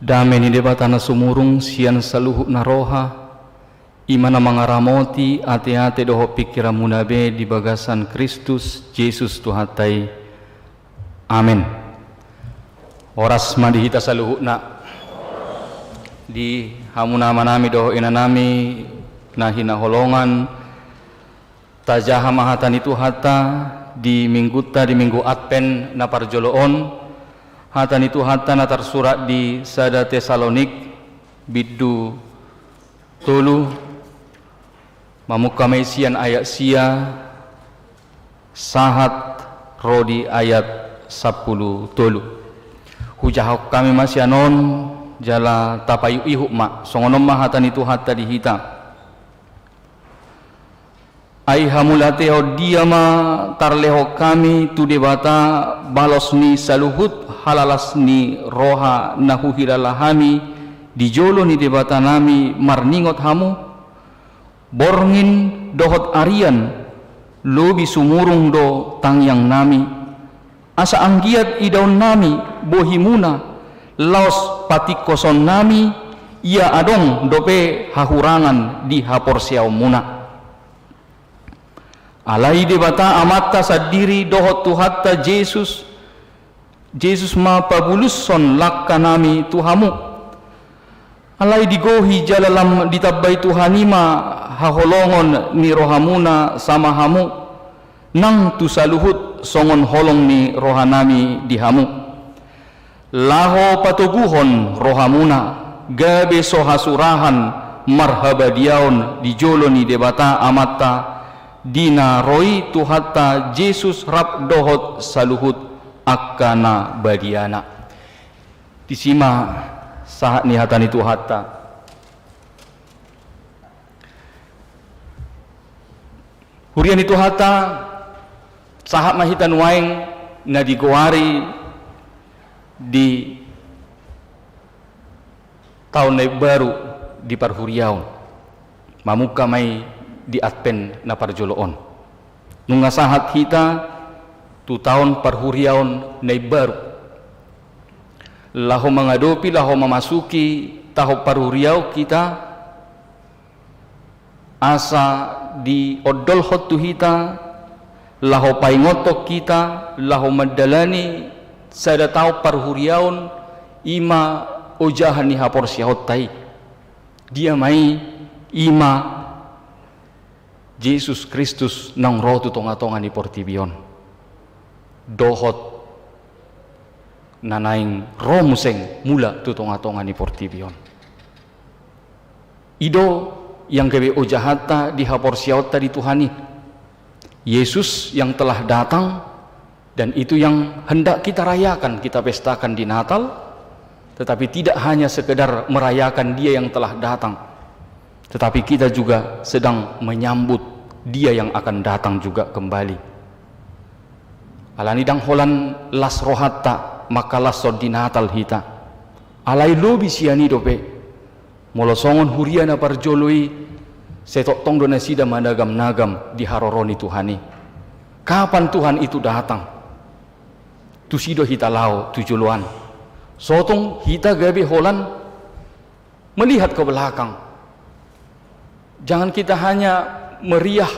Dame ni debatana sumurung sian saluhu naroha, imana mangaramoti ate-ate doho pikiran munabe di bagasan Kristus Yesus Tuhatai. Amin. Oras mandi hita saluhu na di hamuna manami doho inanami nahina holongan tajaha mahatan itu hata di minggu Advent na parjoloon hatan itu hata na tersurat di Sada Tesalonik biddu tolu mamuka maisian ayat sia sahat rodi ayat 10 tolu hujah kami masih anon jala tapayu ihuk mak songonom mahatan itu hata di hita ai hamulateo diama tarleho kami tu debata balos ni saluhut halalas ni roha nahu hilalahami dijolo ni debata nami marningot hamu borngin dohot arian lobi sumurung do tangyang nami asa anggiat idaun nami bohimuna laos patikoson nami ia adong dope hahurangan di haporsiau muna alai debata amatta sadiri dohot tuhatta Jesus ma pabuluson lakka nami tuhamu alai digohi jalalam ditabbai tuhanima haholongon ni rohamuna sama hamu nang tu saluhut songon holong ni rohanami dihamu laho patuguhon rohamuna gabe sohasurahan marhabadiaon dijolo ni debata amatta dina roi tuhatta Jesus rap dohot saluhut akana badiana disima sahat nihatan itu hatta hurian itu hatta sahat mahitan waeng na digoari di tahun baru di parhuriaon mamuka mai di Advent na parjoloon nunga sahat kita tu tahun parhuriaon na baru laho mengadopi laho memasuki taho parhuriau kita asa di odol hot tu hita laho paingotok kita laho madalani sada tahu parhuriaon ima ojahan ni hapor siahotai dia mai ima Yesus Kristus nang roh tu tonga-tonga ni portibion dohot nanaing roh museng mula tu tonga-tonga ni portibion ido yang kebe ojahata di hapor siaota di Tuhani Yesus yang telah datang dan itu yang hendak kita rayakan kita pestakan di Natal tetapi tidak hanya sekedar merayakan dia yang telah datang tetapi kita juga sedang menyambut dia yang akan datang juga kembali alani dang holan las rohatta maka las di Natal hita alai lobi siani dope molosongon huriana parjoloi setok tong dona sida managam-nagam di haroroni Tuhani kapan Tuhan itu datang tu sido hita lao tujuluan sotong hita gabe holan melihat ke belakang. Jangan kita hanya meriah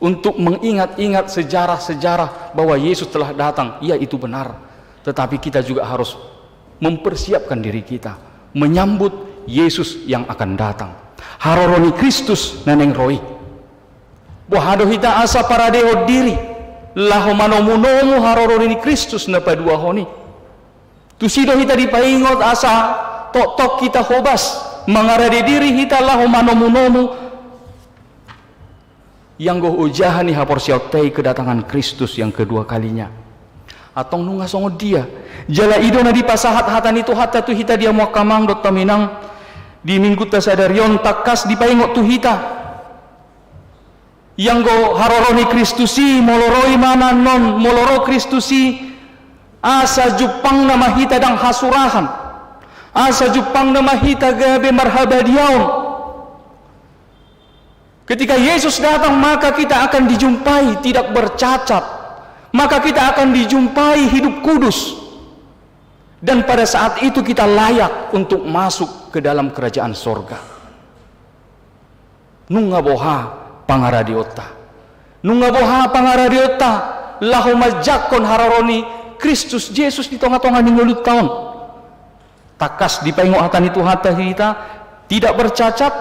untuk mengingat-ingat sejarah-sejarah bahwa Yesus telah datang. Iya, itu benar. Tetapi kita juga harus mempersiapkan diri kita menyambut Yesus yang akan datang. Haroroni Kristus naneng roi. Bohado hita asa paradeho diri. Laho manomunomu haroroni Kristus na padua honi. Tusido hita dipaingot asa tok-tok kita hobas. Mengarade diri hita lahu manomu-nomu yang goh ujahani hapor siautai kedatangan Kristus yang kedua kalinya atong nunga songo dia jala idona di pasahat hatan itu hata tu hita dia mau kamang dot taminang di minggu tasadarion takas di paingot tu hita yang goh haroroni Kristusi moloroi mana non moloro Kristusi asa jupang nama hita dang hasurahan asa jupang nama hita gabe marhabadiaon ketika Yesus datang maka kita akan dijumpai tidak bercacat maka kita akan dijumpai hidup kudus Dan pada saat itu kita layak untuk masuk ke dalam kerajaan sorga. Nunga boha pangaradiota. Nunga boha pangaradiota. Lahumajakon hararoni Kristus Yesus di tengah-tengah ningulut tahun. Takas dipengo akan itu hati kita tidak bercacat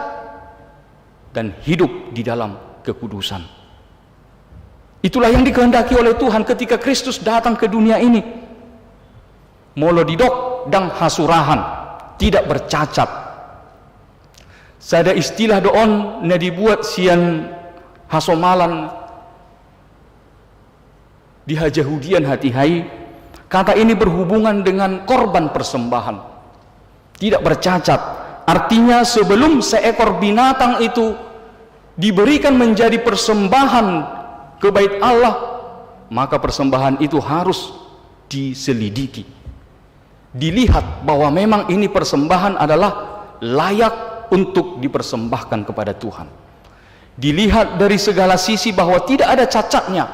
dan hidup di dalam kekudusan. Itulah yang dikehendaki oleh Tuhan ketika Kristus datang ke dunia ini. Molo didok dan hasurahan, tidak bercacat. Sada istilah doon na dibuat sian hasomalan di Hajahudian hati-hai. Kata ini berhubungan dengan korban persembahan. Tidak bercacat. Artinya sebelum seekor binatang itu diberikan menjadi persembahan ke bait Allah, maka persembahan itu harus diselidiki. Dilihat bahwa memang ini persembahan adalah layak untuk dipersembahkan kepada Tuhan. Dilihat dari segala sisi bahwa tidak ada cacatnya.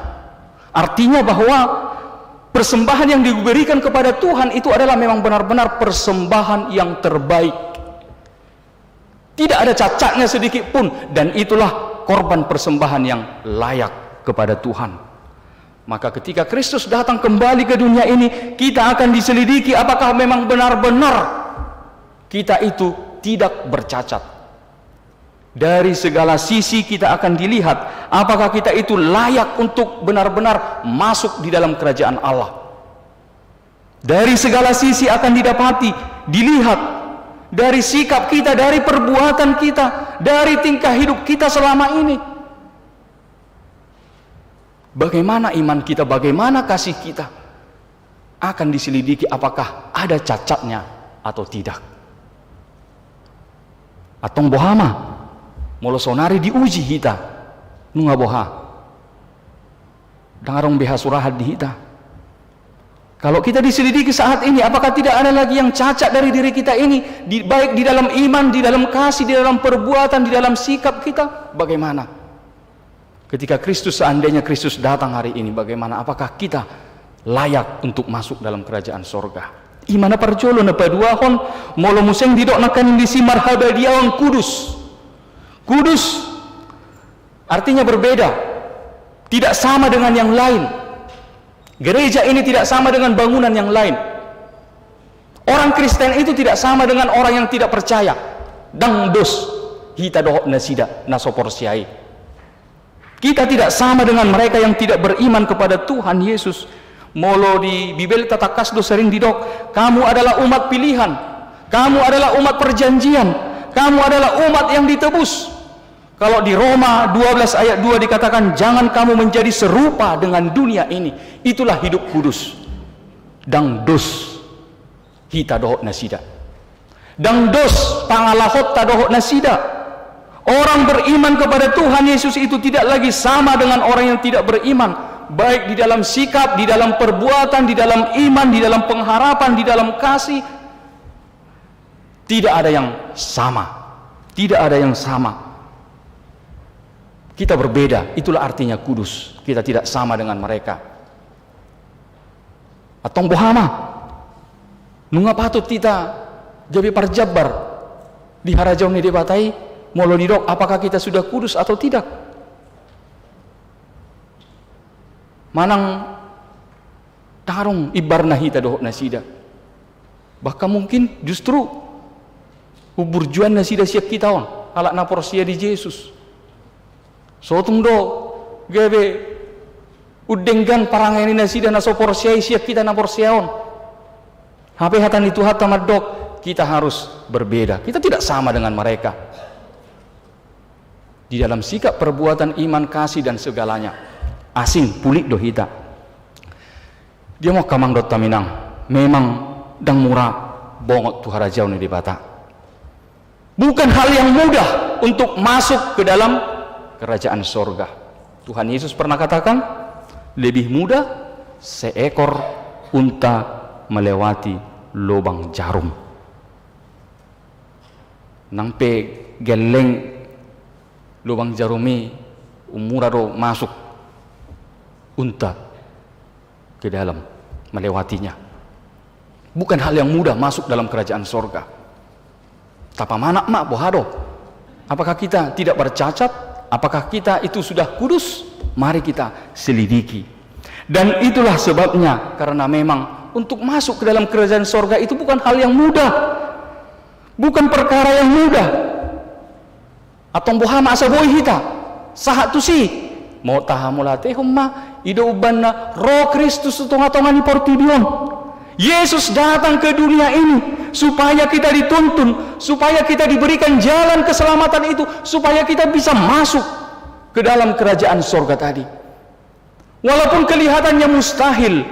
Artinya bahwa persembahan yang diberikan kepada Tuhan itu adalah memang benar-benar persembahan yang terbaik. Tidak ada cacatnya sedikit pun, dan itulah korban persembahan yang layak kepada Tuhan. Maka ketika Kristus datang kembali ke dunia ini, kita akan diselidiki apakah memang benar-benar kita itu tidak bercacat. Dari segala sisi kita akan dilihat apakah kita itu layak untuk benar-benar masuk di dalam kerajaan Allah. Dari segala sisi akan didapati, dilihat dari sikap kita, dari perbuatan kita, dari tingkah hidup kita selama ini. Bagaimana iman kita, bagaimana kasih kita, akan diselidiki apakah ada cacatnya atau tidak. Atong bohama molosonari diuji kita nunga boha dangarong beha surahat di kita. Kalau kita diselidiki saat ini, apakah tidak ada lagi yang cacat dari diri kita ini, baik di dalam iman, di dalam kasih, di dalam perbuatan, di dalam sikap kita, bagaimana? Ketika Kristus, seandainya Kristus datang hari ini, bagaimana? Apakah kita layak untuk masuk dalam kerajaan sorga? Imana parjolo na paduahon molo museng didok nakan di simar habadiaon kudus. Kudus artinya berbeda, tidak sama dengan yang lain. Gereja ini tidak sama dengan bangunan yang lain. Orang Kristen itu tidak sama dengan orang yang tidak percaya. Dang dos hita dohok nasida nasoporsiai. Kita tidak sama dengan mereka yang tidak beriman kepada Tuhan Yesus. Molo di Bibel tatakas do sering didok, kamu adalah umat pilihan, kamu adalah umat perjanjian, kamu adalah umat yang ditebus. Kalau di Roma 12 ayat 2 dikatakan, jangan kamu menjadi serupa dengan dunia ini. Itulah hidup kudus. Dang dos hita dohok nasida. Dang dos pangalahot tadohok nasida. Orang beriman kepada Tuhan Yesus itu tidak lagi sama dengan orang yang tidak beriman, baik di dalam sikap, di dalam perbuatan, di dalam iman, di dalam pengharapan, di dalam kasih. Tidak ada yang sama. Tidak ada yang sama. Kita berbeda, itulah artinya kudus. Kita tidak sama dengan mereka. Atong bohama nunga patut kita jadi parjabar di harajau ni debatai molo didok apakah kita sudah kudus atau tidak. Manang tarong ibarna hita dohok nasida. Bahkan mungkin justru uburjuan nasida siap kita on alak na porsia di Yesus. Sotung do gebe udenggan parangeni nasida na so porsia siap kita na porsiaon. Hape hatan itu hata madok, kita harus berbeda. Kita tidak sama dengan mereka. Di dalam sikap, perbuatan, iman, kasih dan segalanya. Asing pulik do hita. Dia mau kamang dot taminang. Memang dang murah bongot tu harajau ni dibata. Bukan hal yang mudah untuk masuk ke dalam kerajaan sorga. Tuhan Yesus pernah katakan, lebih mudah seekor unta melewati lubang jarum. Nangpe geleng lubang jarumi umurado masuk unta ke dalam melewatinya. Bukan hal yang mudah masuk dalam kerajaan sorga. Tapa mana mak bohado? Apakah kita tidak bercacat? Apakah kita itu sudah kudus? Mari kita selidiki. Dan itulah sebabnya, karena memang untuk masuk ke dalam kerajaan sorga itu bukan hal yang mudah, bukan perkara yang mudah. Atong bohama asa boy hita sahat tu si mau tahamulate humma ido ubanna roh Kristus tunga-tunga ni portibion. Yesus datang ke dunia ini supaya kita dituntun, supaya kita diberikan jalan keselamatan itu, supaya kita bisa masuk ke dalam kerajaan sorga tadi. Walaupun kelihatannya mustahil,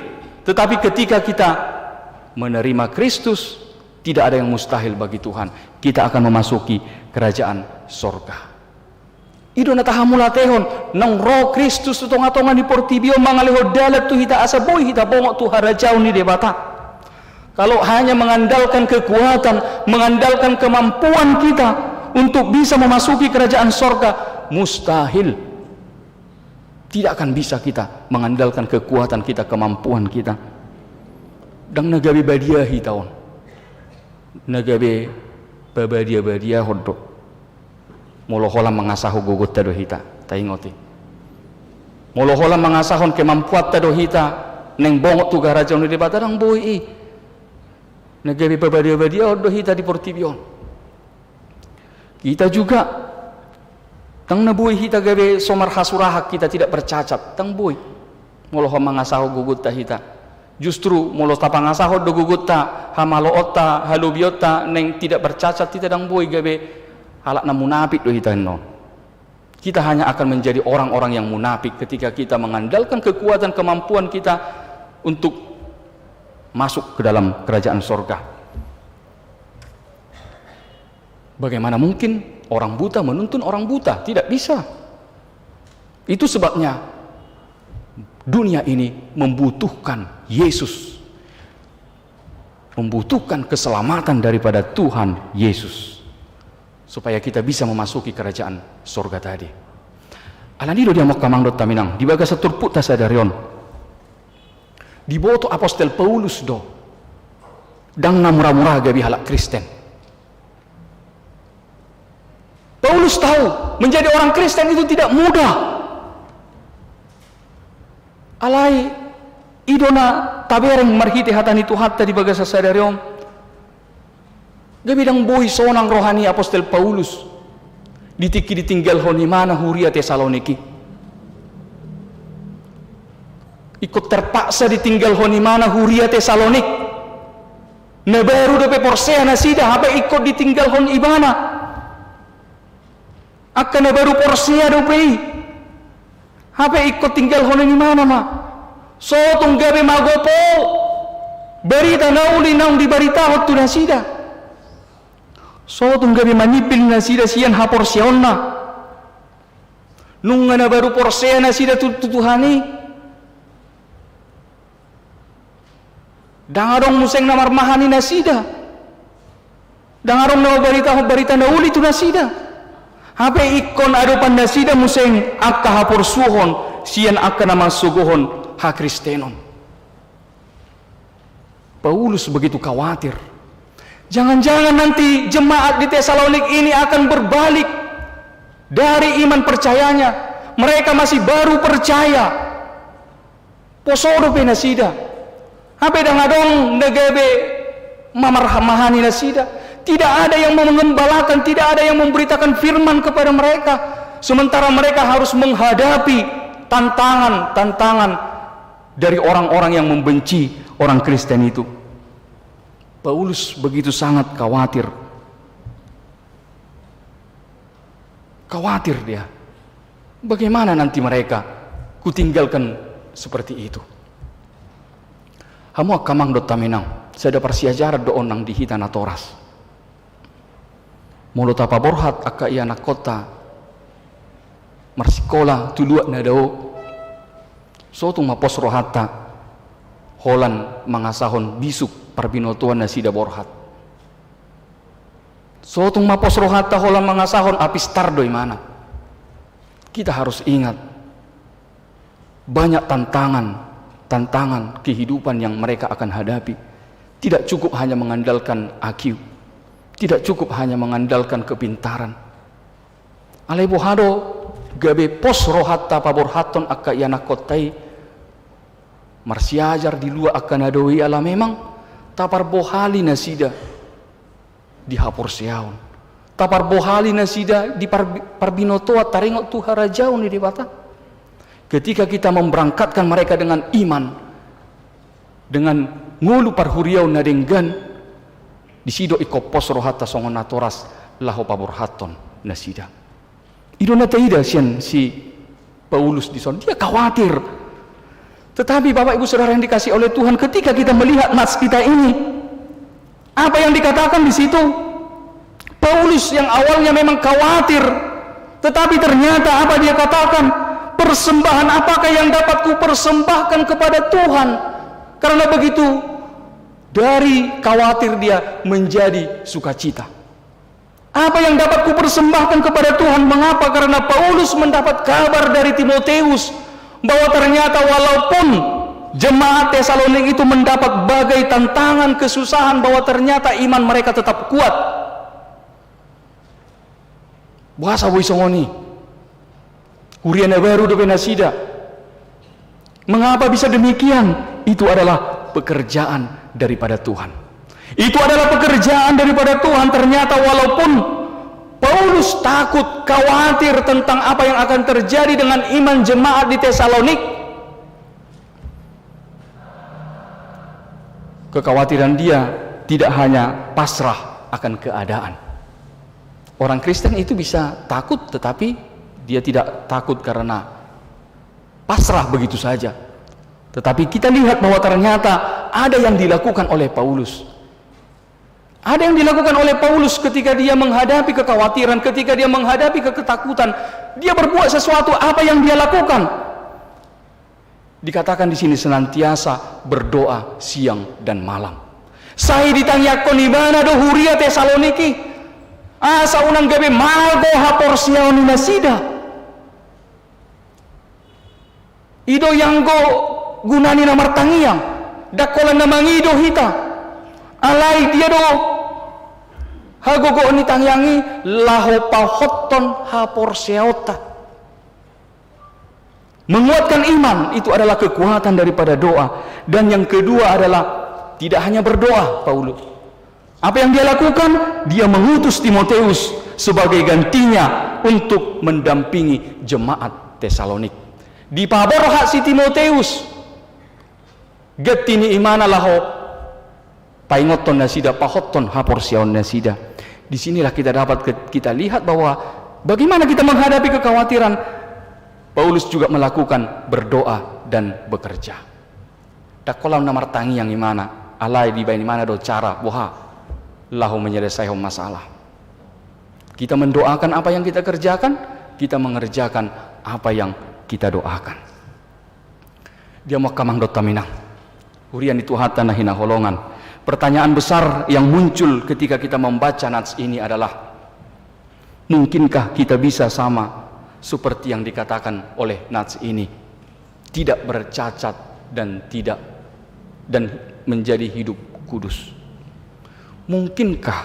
tetapi ketika kita menerima Kristus, tidak ada yang mustahil bagi Tuhan. Kita akan memasuki kerajaan sorga. Ido na tahamulatehon nang roh Kristus tonga-tonga ni portibio mangaleho dalat tu hita asa boy hita bongok tu harajau ni debata. Kalau hanya mengandalkan kekuatan, mengandalkan kemampuan kita untuk bisa memasuki kerajaan sorga, mustahil. Tidak akan bisa kita mengandalkan kekuatan kita, kemampuan kita. Dan nagabe badia hitaon, nagabe badia hodok, molohola mengasahu gugut tado hita, taingoti. Molohola mengasahon kemampuan tado hita, neng bongok tu garajau ni debata dang boy nagabe badia hodok hita di portibion. Kita juga tang nabuhi hita gabe somar hasurahak kita tidak bercacat tang boy moloho mangasaho gugut ta hita justru molo tapangasaho do gugut ta hamalo otta halubiota neng tidak bercacat kita dang boy gabe halak na munafik do hita no. Kita hanya akan menjadi orang-orang yang munafik ketika kita mengandalkan kekuatan kemampuan kita untuk masuk ke dalam kerajaan sorga. Bagaimana mungkin orang buta menuntun orang buta? Tidak bisa. Itu sebabnya dunia ini membutuhkan Yesus, membutuhkan keselamatan daripada Tuhan Yesus, supaya kita bisa memasuki kerajaan sorga tadi. Alani lo dia mau kamang dot taminang di baga seturput ta sadarion di boto apostol Paulus do dang na murah-murah gabi halak Kristen. Paulus tahu menjadi orang Kristen itu tidak mudah. Alai idona tabereng marhiti hatani tu hatta di baga sasadariom gabi dang boy sonang rohani apostol Paulus ditiki ditinggal honi mana huria Tesaloniki. Ikut terpaksa ditinggal honi mana huria Tesalonik. Na baru dope porsea na sida hape ikut ditinggal hon ibana. Akan na baru porsea dope. Hape ikut tinggal hon ni mana ma. So tunggabe magopo. Berita nauli naung dibarita hot tu na sida. So tunggabe manipil na sida siyan ha porseon na. Nung na baru porsea na sida tutuhani. Dangarong museng namar mahani nasida. Dangarong na barita na uli tu nasida. Hape ikon adopan nasida museng akka hapor suhon siyan akka namang suguhon ha Kristenon. Paulus begitu khawatir. Jangan-jangan nanti jemaat di Tesalonik ini akan berbalik dari iman percayanya. Mereka masih baru percaya. Posodo pe nasida. Hape dangadong nagabe mamarhamahani nasida. Tidak ada yang mengembalakan, tidak ada yang memberitakan firman kepada mereka. Sementara mereka harus menghadapi tantangan dari orang-orang yang membenci orang Kristen itu. Paulus begitu sangat khawatir. Khawatir dia. Bagaimana nanti mereka kutinggalkan seperti itu. Hamu kamang dot taminang, saya ada persiajaran do onang di hita na toras. Molo tapa borhat akka iya na kota marsikola tuluak na dao. So tung mapos rohata holan mangasahon bisuk parbinotuan na sida borhat. So tung mapos rohata holan mangasahon apistardo imana. Kita harus ingat banyak tantangan kehidupan yang mereka akan hadapi. Tidak cukup hanya mengandalkan IQ, tidak cukup hanya mengandalkan kepintaran. Alai bohado gabe pos rohatta pabor haton akka yana kotai marsiajar di luar akan adoi ala memang tapar bohali nasida di hapor seaun, tapar bohali nasida di parbinotoa taringot tu harajaun di bata. Ketika kita memberangkatkan mereka dengan iman, dengan ngulu parhuriau nadenggan di sido iko pos rohatta songon natoras laho pabor haton nasida. Idona taida sian si Paulus di son, dia khawatir. Tetapi Bapak Ibu Saudara yang dikasih oleh Tuhan, ketika kita melihat nats kita ini, apa yang dikatakan di situ? Paulus yang awalnya memang khawatir, tetapi ternyata apa dia katakan? Persembahan apakah yang dapat ku persembahkan kepada Tuhan? Karena begitu, dari khawatir dia menjadi sukacita. Apa yang dapat ku persembahkan kepada Tuhan? Mengapa? Karena Paulus mendapat kabar dari Timoteus bahwa ternyata walaupun jemaat Tesalonik itu mendapat bagai tantangan, kesusahan, bahwa ternyata iman mereka tetap kuat. Bahasa wisongoni huriana baru dobe nasida. Mengapa bisa demikian? Itu adalah pekerjaan daripada Tuhan. Itu adalah pekerjaan daripada Tuhan. Ternyata walaupun Paulus takut, khawatir tentang apa yang akan terjadi dengan iman jemaat di Tesalonik, kekhawatiran dia tidak hanya pasrah akan keadaan. Orang Kristen itu bisa takut, tetapi dia tidak takut karena pasrah begitu saja. Tetapi kita lihat bahwa ternyata ada yang dilakukan oleh Paulus. Ada yang dilakukan oleh Paulus ketika dia menghadapi kekhawatiran, ketika dia menghadapi ketakutan. Dia berbuat sesuatu. Apa yang dia lakukan? Dikatakan di sini senantiasa berdoa siang dan malam. Saya ditanyakon di mana do huria Tesaloniki? Asa unang gabi malgo hapor siaon nasida. Ido yang go gunani namar tangiang, dakolan namang ido hita. Alai dia do hagogo ni tangyangi laho pahotton hapor seota. Menguatkan iman itu adalah kekuatan daripada doa. Dan yang kedua adalah tidak hanya berdoa Paulus. Apa yang dia lakukan? Dia mengutus Timoteus sebagai gantinya untuk mendampingi jemaat Tesalonik. Di pabor hak si Timoteus getini imana laho paingoton nasida pahotton hapor siaon nasida. Disinilah kita dapat kita lihat bahwa bagaimana kita menghadapi kekhawatiran. Paulus juga melakukan berdoa dan bekerja. Dakolam namar tangi yang imana alai di bain mana do cara boha lahu menyelesaikan masalah. Kita mendoakan apa yang kita kerjakan, kita mengerjakan apa yang kita doakan. Dia mau kamang dot taminang. Hurian itu hata nahina holongan. Pertanyaan besar yang muncul ketika kita membaca nats ini adalah, mungkinkah kita bisa sama seperti yang dikatakan oleh nats ini, tidak bercacat dan menjadi hidup kudus? Mungkinkah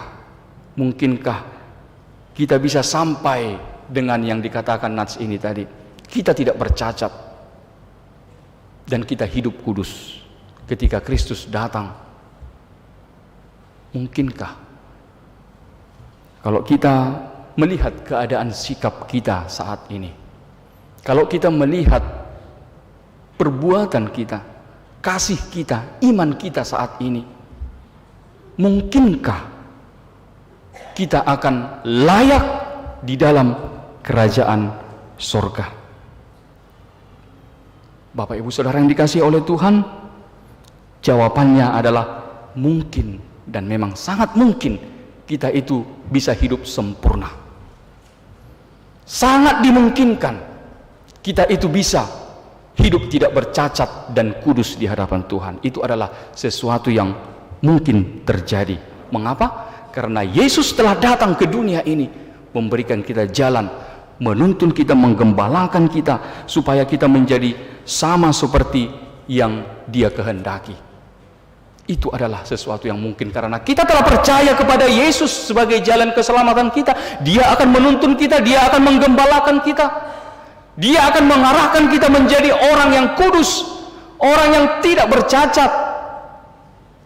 kita bisa sampai dengan yang dikatakan nats ini tadi? Kita tidak bercacat dan kita hidup kudus ketika Kristus datang. Mungkinkah? Kalau kita melihat keadaan sikap kita saat ini, kalau kita melihat perbuatan kita, kasih kita, iman kita saat ini, mungkinkah kita akan layak di dalam kerajaan surga? Bapak Ibu Saudara yang dikasihi oleh Tuhan, jawabannya adalah mungkin, dan memang sangat mungkin kita itu bisa hidup sempurna. Sangat dimungkinkan kita itu bisa hidup tidak bercacat dan kudus di hadapan Tuhan. Itu adalah sesuatu yang mungkin terjadi. Mengapa? Karena Yesus telah datang ke dunia ini memberikan kita jalan, menuntun kita, menggembalakan kita supaya kita menjadi sama seperti yang Dia kehendaki. Itu adalah sesuatu yang mungkin karena kita telah percaya kepada Yesus sebagai jalan keselamatan kita. Dia akan menuntun kita, Dia akan menggembalakan kita, Dia akan mengarahkan kita menjadi orang yang kudus, orang yang tidak bercacat.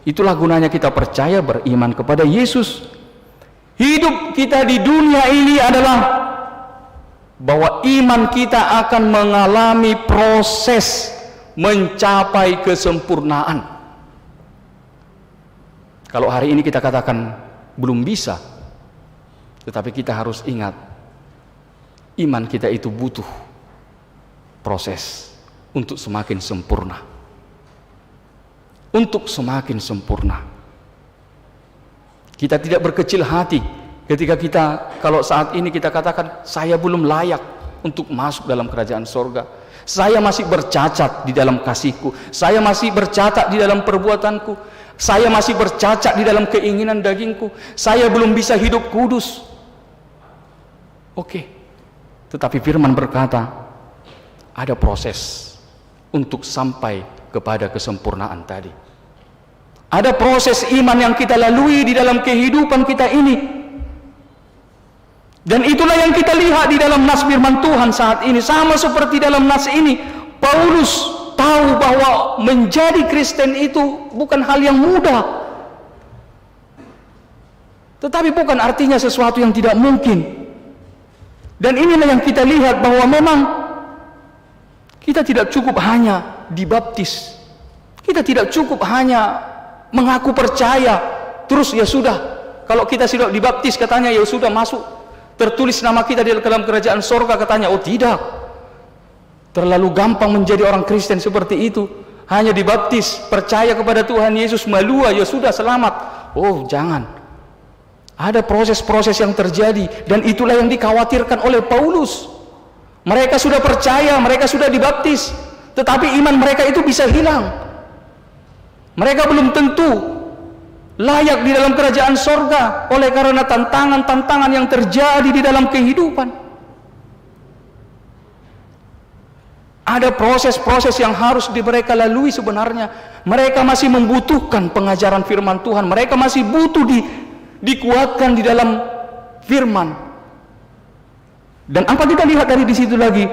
Itulah gunanya kita percaya, beriman kepada Yesus. Hidup kita di dunia ini adalah bahwa iman kita akan mengalami proses mencapai kesempurnaan. Kalau hari ini kita katakan belum bisa, tetapi kita harus ingat, iman kita itu butuh proses untuk semakin sempurna. Untuk semakin sempurna. Kita tidak berkecil hati ketika kita, kalau saat ini kita katakan, saya belum layak untuk masuk dalam kerajaan sorga. Saya masih bercacat di dalam kasihku. Saya masih bercacat di dalam perbuatanku. Saya masih bercacat di dalam keinginan dagingku. Saya belum bisa hidup kudus. Oke. Tetapi firman berkata, ada proses untuk sampai kepada kesempurnaan tadi. Ada proses iman yang kita lalui di dalam kehidupan kita ini. Dan itulah yang kita lihat di dalam nas firman Tuhan saat ini. Sama seperti dalam nas ini, Paulus tahu bahwa menjadi Kristen itu bukan hal yang mudah. Tetapi bukan artinya sesuatu yang tidak mungkin. Dan inilah yang kita lihat bahwa memang kita tidak cukup hanya dibaptis. Kita tidak cukup hanya mengaku percaya, terus ya sudah. Kalau kita sudah dibaptis katanya ya sudah masuk, tertulis nama kita di dalam kerajaan sorga katanya. Oh tidak. Terlalu gampang menjadi orang Kristen seperti itu. Hanya dibaptis, percaya kepada Tuhan Yesus, malua, ya sudah selamat. Oh jangan. Ada proses-proses yang terjadi. Dan itulah yang dikhawatirkan oleh Paulus. Mereka sudah percaya, mereka sudah dibaptis, tetapi iman mereka itu bisa hilang. Mereka belum tentu layak di dalam kerajaan sorga oleh karena tantangan-tantangan yang terjadi di dalam kehidupan. Ada proses-proses yang harus mereka lalui sebenarnya. Mereka masih membutuhkan pengajaran firman Tuhan. Mereka masih butuh dikuatkan di dalam firman. Dan apa kita lihat dari di situ lagi?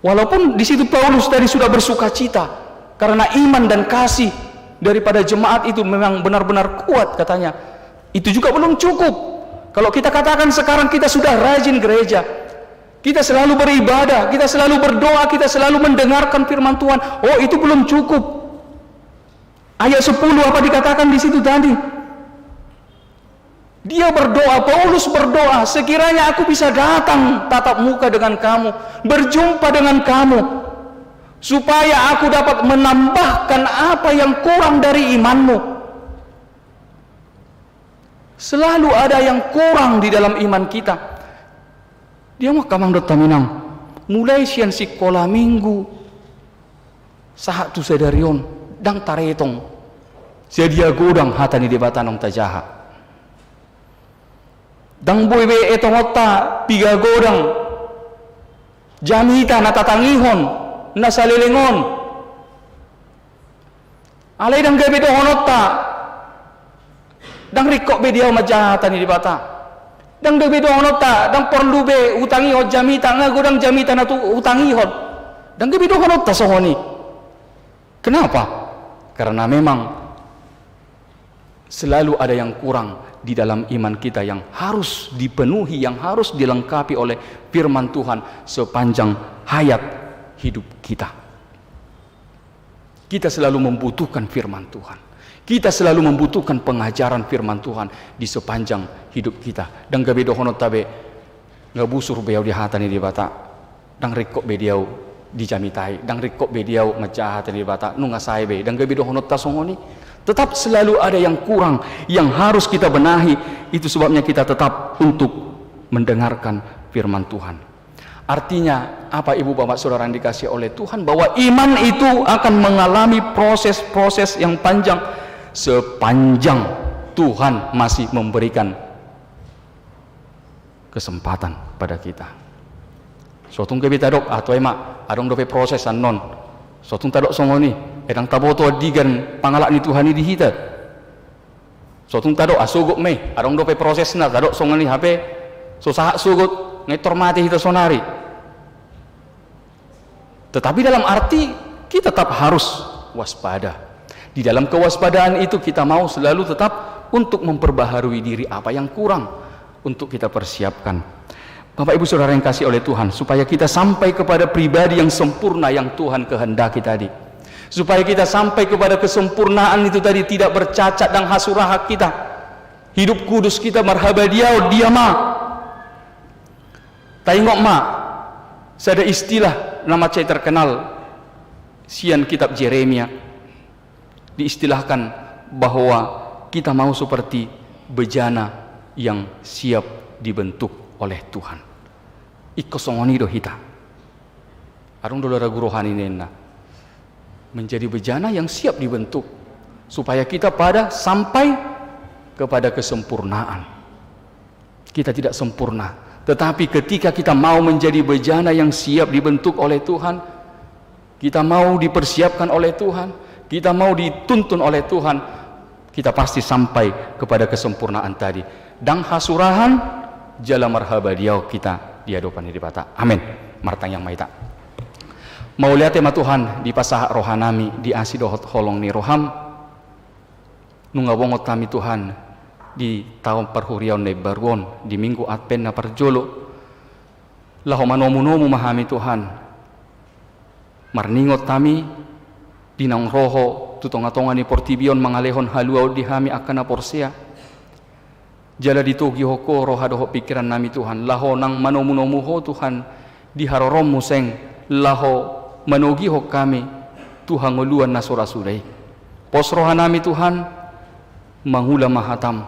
Walaupun di situ Paulus tadi sudah bersukacita karena iman dan kasih daripada jemaat itu memang benar-benar kuat katanya. Itu juga belum cukup. Kalau kita katakan sekarang kita sudah rajin gereja, kita selalu beribadah, kita selalu berdoa, kita selalu mendengarkan firman Tuhan. Oh, itu belum cukup. Ayat 10 apa dikatakan di situ tadi? Dia berdoa, Paulus berdoa, sekiranya aku bisa datang tatap muka dengan kamu, berjumpa dengan kamu, supaya aku dapat menambahkan apa yang kurang dari imanmu. Selalu ada yang kurang di dalam iman kita. Dia mah kamang dot taminang mulai sian sekolah minggu sahat tu sedarion dang taretong sedia godang hatani di batanong tajaha dang boybe etongota piga godang jamita natatangihon nasalilingon alay dang gabe dohonota dang rikok be dia majahatani di bata dang dobe dohonot ta, dang perlu be utangi hot jamita nga godang jamita na tu utangi hot, dang dobe dohonot ta sohoni. Kenapa? Karena memang selalu ada yang kurang di dalam iman kita yang harus dipenuhi, yang harus dilengkapi oleh firman Tuhan sepanjang hayat hidup kita. Kita selalu membutuhkan firman Tuhan. Kita selalu membutuhkan pengajaran firman Tuhan di sepanjang hidup kita. Dan gabe dohonot tabe ngabusur beliau di hatani di bata. Dan rikok beliau di jamitai. Dan rikok beliau ngejahatan di bata. Nunga saibe. Dan gabe dohonot tasongoni. Tetap selalu ada yang kurang yang harus kita benahi. Itu sebabnya kita tetap untuk mendengarkan firman Tuhan. Artinya apa ibu bapak saudara yang dikasih oleh Tuhan, bahwa iman itu akan mengalami proses-proses yang panjang sepanjang Tuhan masih memberikan kesempatan pada kita. Sotung kebita dok atau emak adong dope proses non. Sotung tadok songoni edang taboto adigan pangalak ni Tuhan ni dihita so tung tado asugok me arong dope proses na tado songan ni HP so sahak sugot ngetor mati hita sonari. Tetapi dalam arti kita tetap harus waspada. Di dalam kewaspadaan itu kita mau selalu tetap untuk memperbaharui diri apa yang kurang untuk kita persiapkan. Bapak Ibu Saudara yang kasih oleh Tuhan, supaya kita sampai kepada pribadi yang sempurna yang Tuhan kehendaki tadi. Supaya kita sampai kepada kesempurnaan itu tadi, tidak bercacat dan hasurah kita. Hidup kudus kita marhaba dia ma. Tengok ma. Ada istilah nama saya terkenal sian kitab Yeremia. Diistilahkan bahwa kita mau seperti bejana yang siap dibentuk oleh Tuhan. Ikosongoni do hita. Arung dolora gurohani nena. Menjadi bejana yang siap dibentuk supaya kita sampai kepada kesempurnaan. Kita tidak sempurna, tetapi ketika kita mau menjadi bejana yang siap dibentuk oleh Tuhan, kita mau dipersiapkan oleh Tuhan, kita mau dituntun oleh Tuhan, kita pasti sampai kepada kesempurnaan tadi. Dan hasurahan jala marhaba diau kita di hadapan dibata. Amin. Martang yang maita. Mau lihat tema Tuhan di pasah rohanami di asidohot holong ni roham nungawongot kami Tuhan di tahun perhurian ne baruon di minggu Advent na parjolo laho manomu-nomu mahami Tuhan marningot kami di nang roho tutonga-tonga ni portibion mangalehon haluau di hami akan na porsea jala ditugi hoko roha doho pikiran nami Tuhan laho nang manomu-nomu ho Tuhan di harorom museng laho manogi ho kami Tuhan nguluan na sura-surai pos roha nami Tuhan mangula mahatam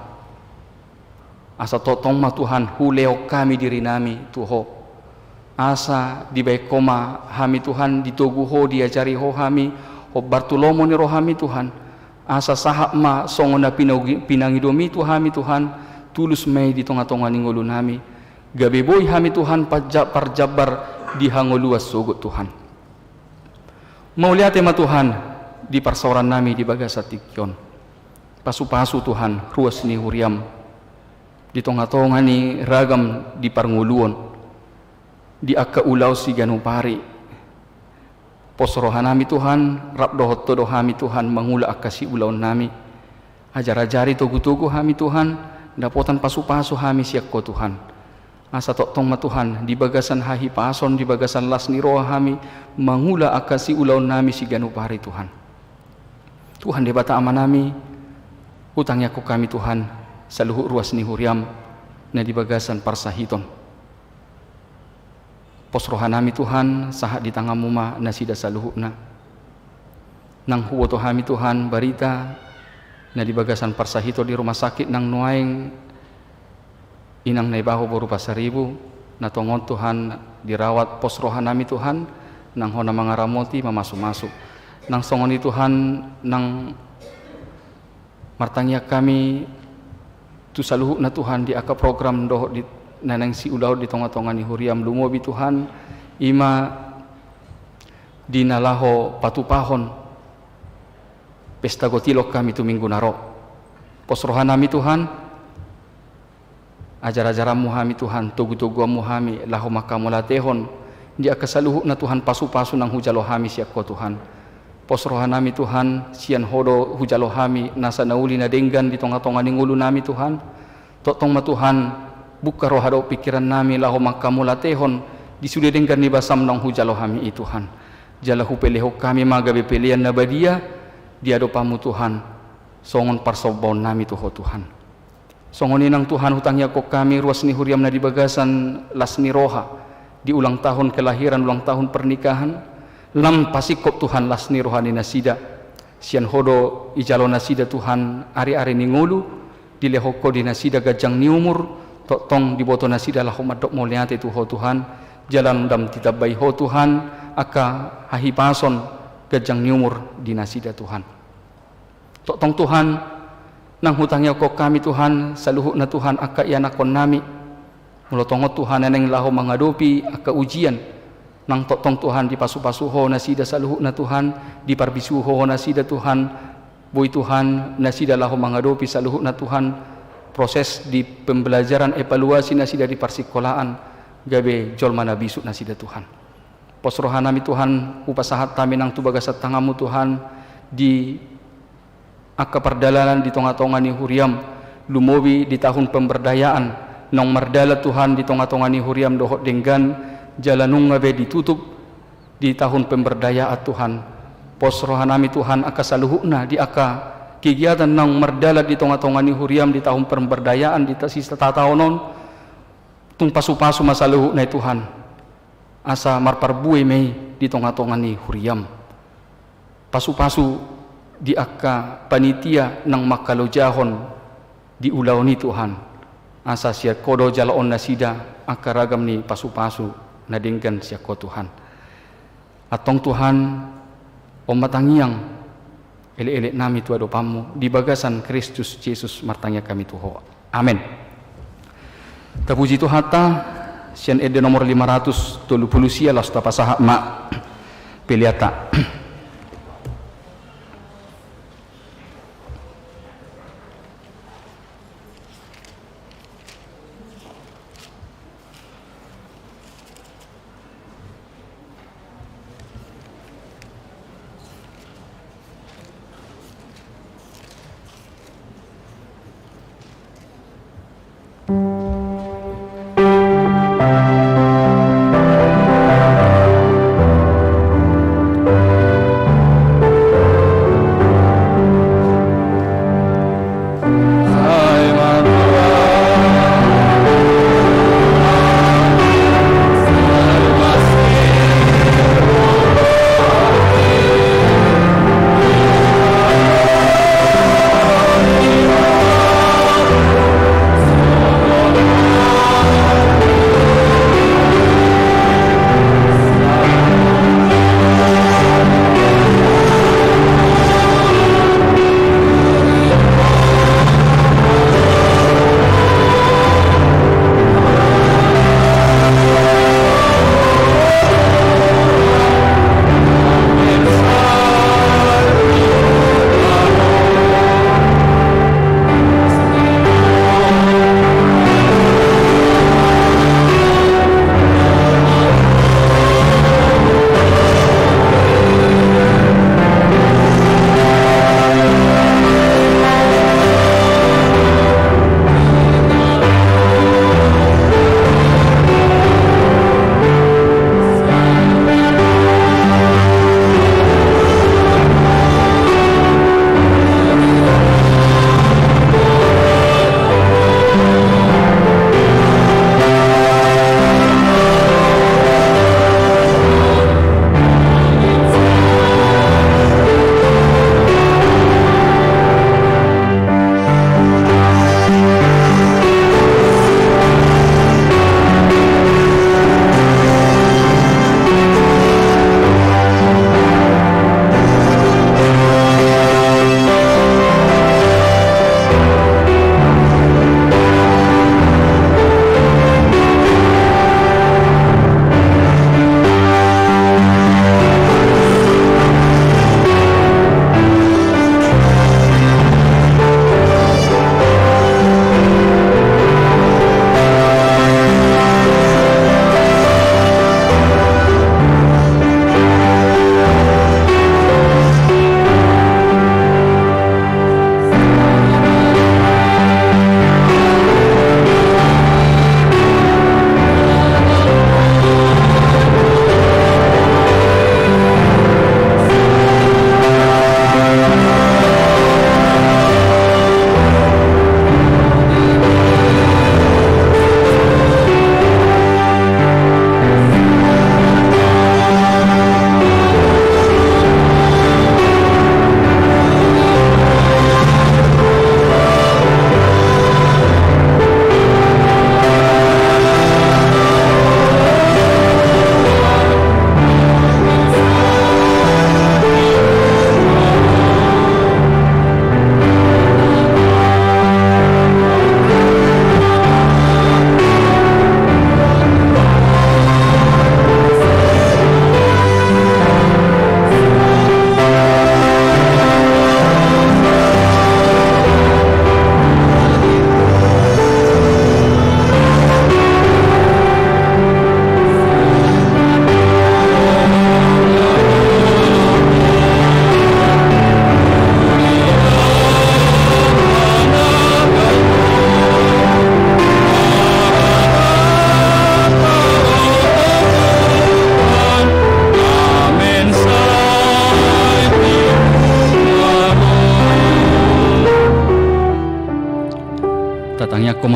asa totong ma Tuhan huleo kami diri nami tuho asa di baik koma hami Tuhan ditogu ho diajari ho hami ho Bartulomo ni rohami Tuhan asa sahak ma songona pinangidomi tu hami Tuhan tulus mei di tonga-tonga ningulu nami gabeboy hami Tuhan parjabar di hangoluas sugut Tuhan. Mau lihat tema Tuhan di persoalan nami di Bagasatikyon pasu-pasu Tuhan ruas ni huriam di tonga-tonga ni ragam di parnguluon di akka ulau si ganupari posrohan nami Tuhan rap dohot todo hami Tuhan mangula akka si ulau nami ajar-ajari togu-togu hami Tuhan dapotan pasu-pasu hami siakko Tuhan asa totong ma Tuhan di bagasan hahi pason di bagasan las ni roha hami mangula akasi ulau nami si ganupari Tuhan. Tuhan debata ama nami utangnya ko kami Tuhan saluhu ruas ni huriam na di bagasan parsahiton. Posroha nami Tuhan sahat di tangan muma na sida saluhu na. Nang huwoto hami Tuhan barita na di bagasan parsahito di rumah sakit nang nuaing inang naibaho berupa 1000 na tongon Tuhan dirawat pos roha nami Tuhan nang hona mangaramoti mamasuk-masuk nang songoni Tuhan nang martangya kami tu saluhu na Tuhan di aka program doh di nanang si ulau di tonga-tonga ni huriam lumobi Tuhan ima dinalaho patupahon pesta gotilok kami tu minggu naro pos roha nami Tuhan ajar-ajaramu hami Tuhan tugu-tuguamu hami laho makamulatehon di akasaluhu na Tuhan pasu-pasu nang hujalo hami siakko Tuhan pos roha nami Tuhan sian hodo hujalo hami nasa nauli na denggan di tonga-tonga ningulu nami Tuhan totong ma Tuhan buka roha do pikiran nami laho makamulatehon di sude denggan ni basam nang hujalo hami i Tuhan jala hupeleho kami magabe pelian na badia di adopamu Tuhan songon parsobon nami tuho Tuhan songoni nang Tuhan hutangnya kok kami ruas ni huriam na di bagasan las ni roha di ulang tahun kelahiran ulang tahun pernikahan lam pasikop Tuhan las ni roha ni nasida sian hodo ijalo nasida Tuhan ari-ari ni ngulu di lehoko di nasida gajang ni umur tong di boto nasida laho madok moliate tuho Tuhan jalan dam titabai ho Tuhan aka hahipason gajang ni umur di nasida Tuhan tong Tuhan nang hutangnya kok kami Tuhan saluhu na Tuhan aka ianakon nami mulotongot Tuhan neneng laho mangadopi aka ujian nang totong Tuhan di pasu-pasuho nasida saluhu na Tuhan, di parbisuho nasida Tuhan, boy Tuhan nasida lahu menghadapi saluhu na Tuhan, proses di pembelajaran evaluasi nasida di persikolaan gabe jol mana bisu nasida Tuhan. Posrohanami Tuhan upasahat kami nang tubagasat tangamu Tuhan di aka perdalanan di tonga-tonga ni huriam lumobi di tahun pemberdayaan nang merdala Tuhan di tonga-tonga ni huriam dohok denggan jalanung ngabe ditutup di tahun pemberdayaan Tuhan. Posrohanami Tuhan aka saluhukna di aka kegiatan nang merdala di tonga-tonga ni huriam di tahun pemberdayaan di sisa tataonon tung pasu-pasu masaluhukna Tuhan asa marparbue mei di tonga-tonga ni huriam pasu-pasu di aka panitia nang makalojahon di ulau ni Tuhan asa sia kodo jalaon nasida aka ragam ni pasu-pasu nadingkan siako Tuhan atong Tuhan om matangiang ele-ele nami tua dopamu di bagasan Kristus Yesus martanya kami Tuho amin. Tapuji Tuhan ta sian ede nomor 530 sia las tapasaha ma peliata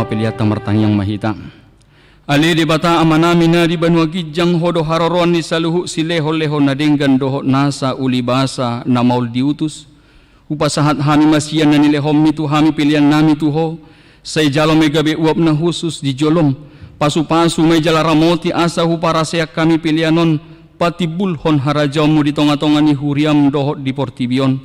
pilihat martang yang mahita. Ali di bata amanami na di banua gijang hodo haroron ni saluhu sileho-leho na denggan doho nasa uli basa na maul diutus. Upasahat hami masian na nilehom itu hami pilihan nami tuho. Say jalo may gabi uap na husus di jolom. Pasu-pasu may jala ramoti asa para seak kami pilihanon. Pati bulhon harajaw mo di tonga-tonga ni huriam doho di portibion.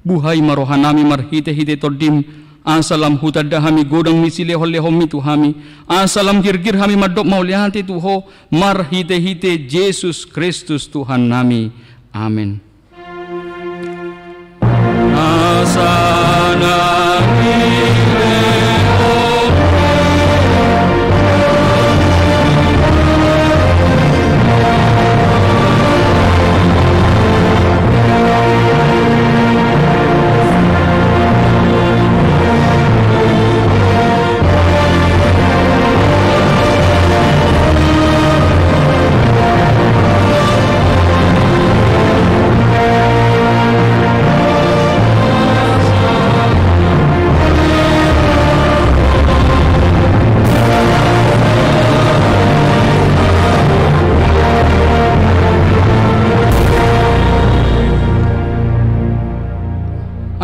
Buhay marohanami marhite-hite todim. Asalam hutadda hami godang misilehol-lehom itu hami. Asalam girgir hami madok mauliati tuho. Marhite-hite Yesus Kristus Tuhan nami. Amin.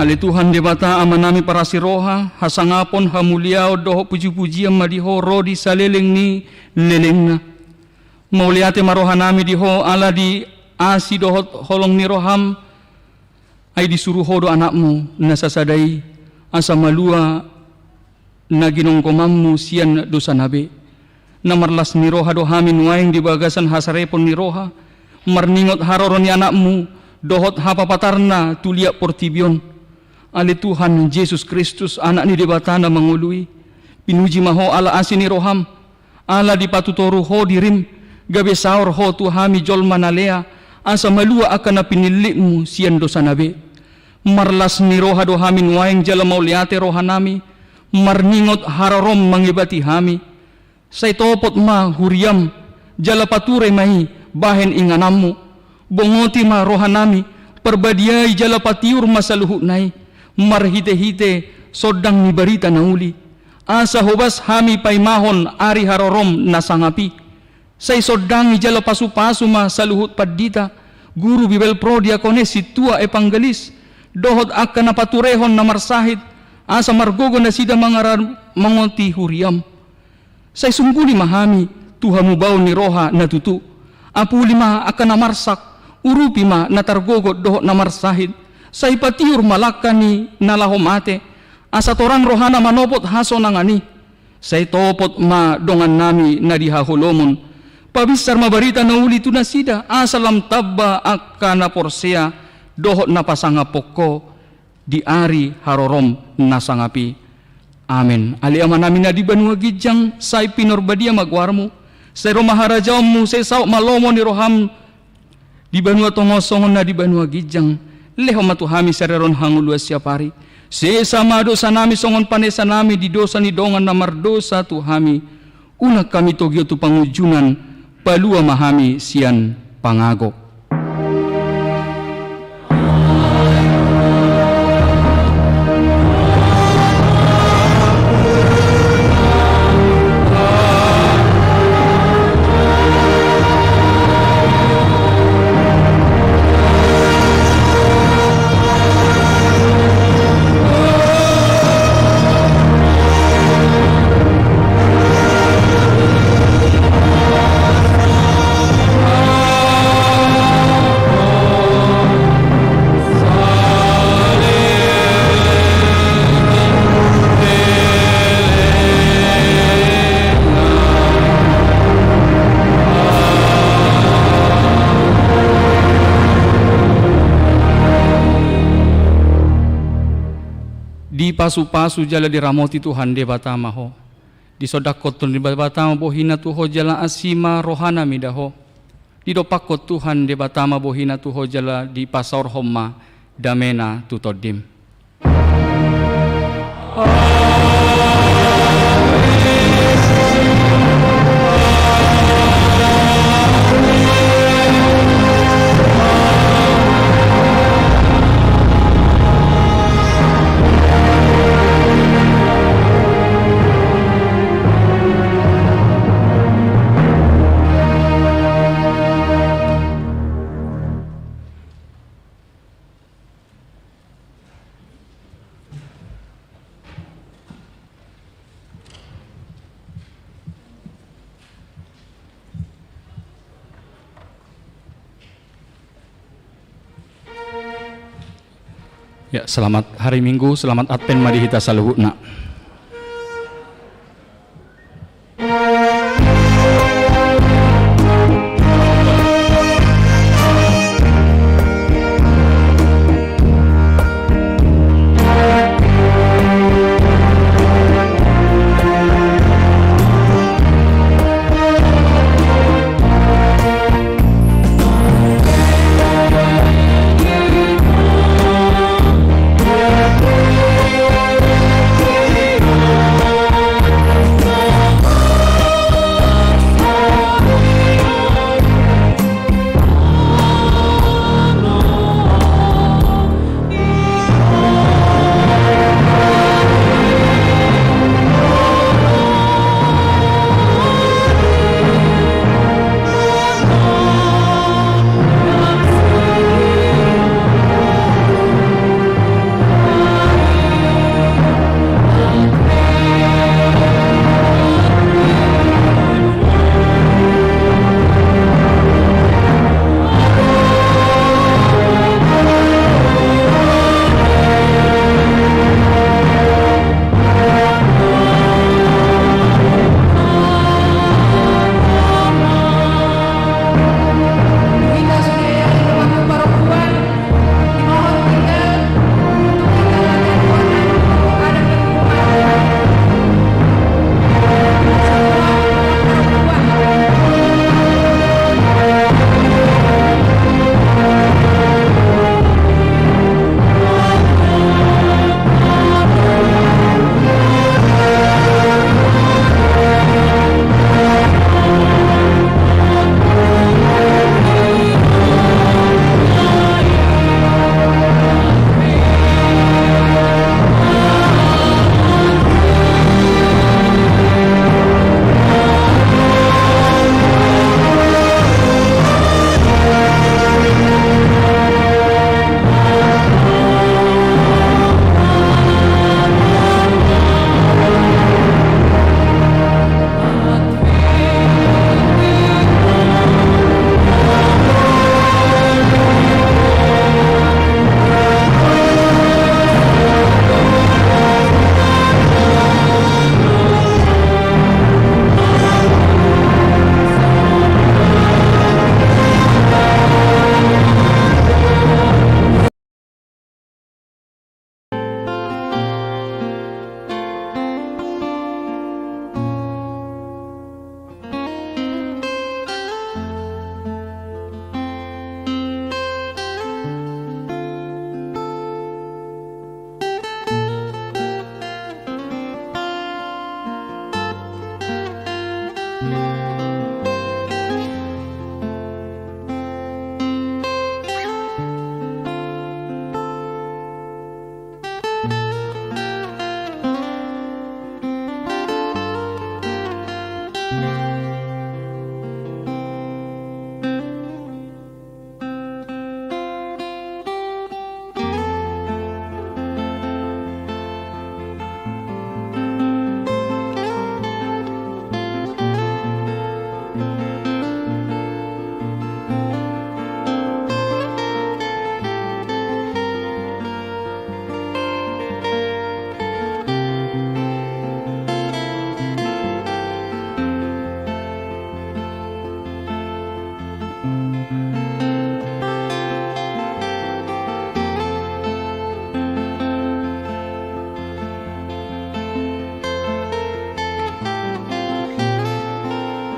Ali Tuhan debata amanami para siroha hasangapon hamuliao doho puji-pujian madiho rodi saleleng ni lelengna mauliate marohanami diho ala di asi doho holong ni roham ay disuruh hodo anakmu nasasadai asa malua na ginongkomammu sian dosa nabe namarlas ni roha dohamin waing di bagasan hasarepon ni roha marningot haroron ni anakmu dohot hapapatarna tulia portibion. Ali Tuhan Yesus Kristus anak ni debatana mangului pinuji maho ala asini roham ala dipatutoru ho dirim gabe saur ho tuhami jol manalea asa malua akan pinilimu sian dosa nabe marlas ni roha dohamin waeng jala mauliate rohanami marningot hararom mangibati hami say topot ma huriam jala pature mai bahen inganamu bongoti ma rohanami perbadiai jala patiur masaluhu nai marhite-hite sodang ni barita na uli asa hobas hami paimahon ari harorom nasangapi say sodang ijala pasu-pasu ma saluhut paddita guru bibel pro diakones situa epanggalis dohot akan napaturehon na marsahit asa margogo na sida mangarar mangoti huriam say sungguli mahami tuhamu bau ni roha na tutu apuli ma akan namarsak urupi ma natargogo dohot na marsahit say patiur malakani nalahomate asa torang rohana manopot haso nangani say topot ma dongan nami na dihahulomon pabisar mabarita na uli tu nasida asalam tabba akana porsea dohot na pasangapoko di ari harorom nasangapi. Amin. Ali amanami na di banua gijang say pinorbadia magwarmu say romaharajamu say saw malomo ni roham di banua tongosongon na di banua gijang leho matuhami sareron hangulua siapari sesama dosa nami songon panesa nami di dosa ni dongan namar dosa tuhami una kami togyo tu pangujunan palua mahami sian pangagok. Di pasu-pasu jala diramoti Tuhan debata maho di sodakot di debata bohina tuho jala asima rohana midaho di dopakot Tuhan debata bohina tuho jala di pasor homma damena tutodim. Ya, selamat hari Minggu, selamat Advent Madihita Saluhutna.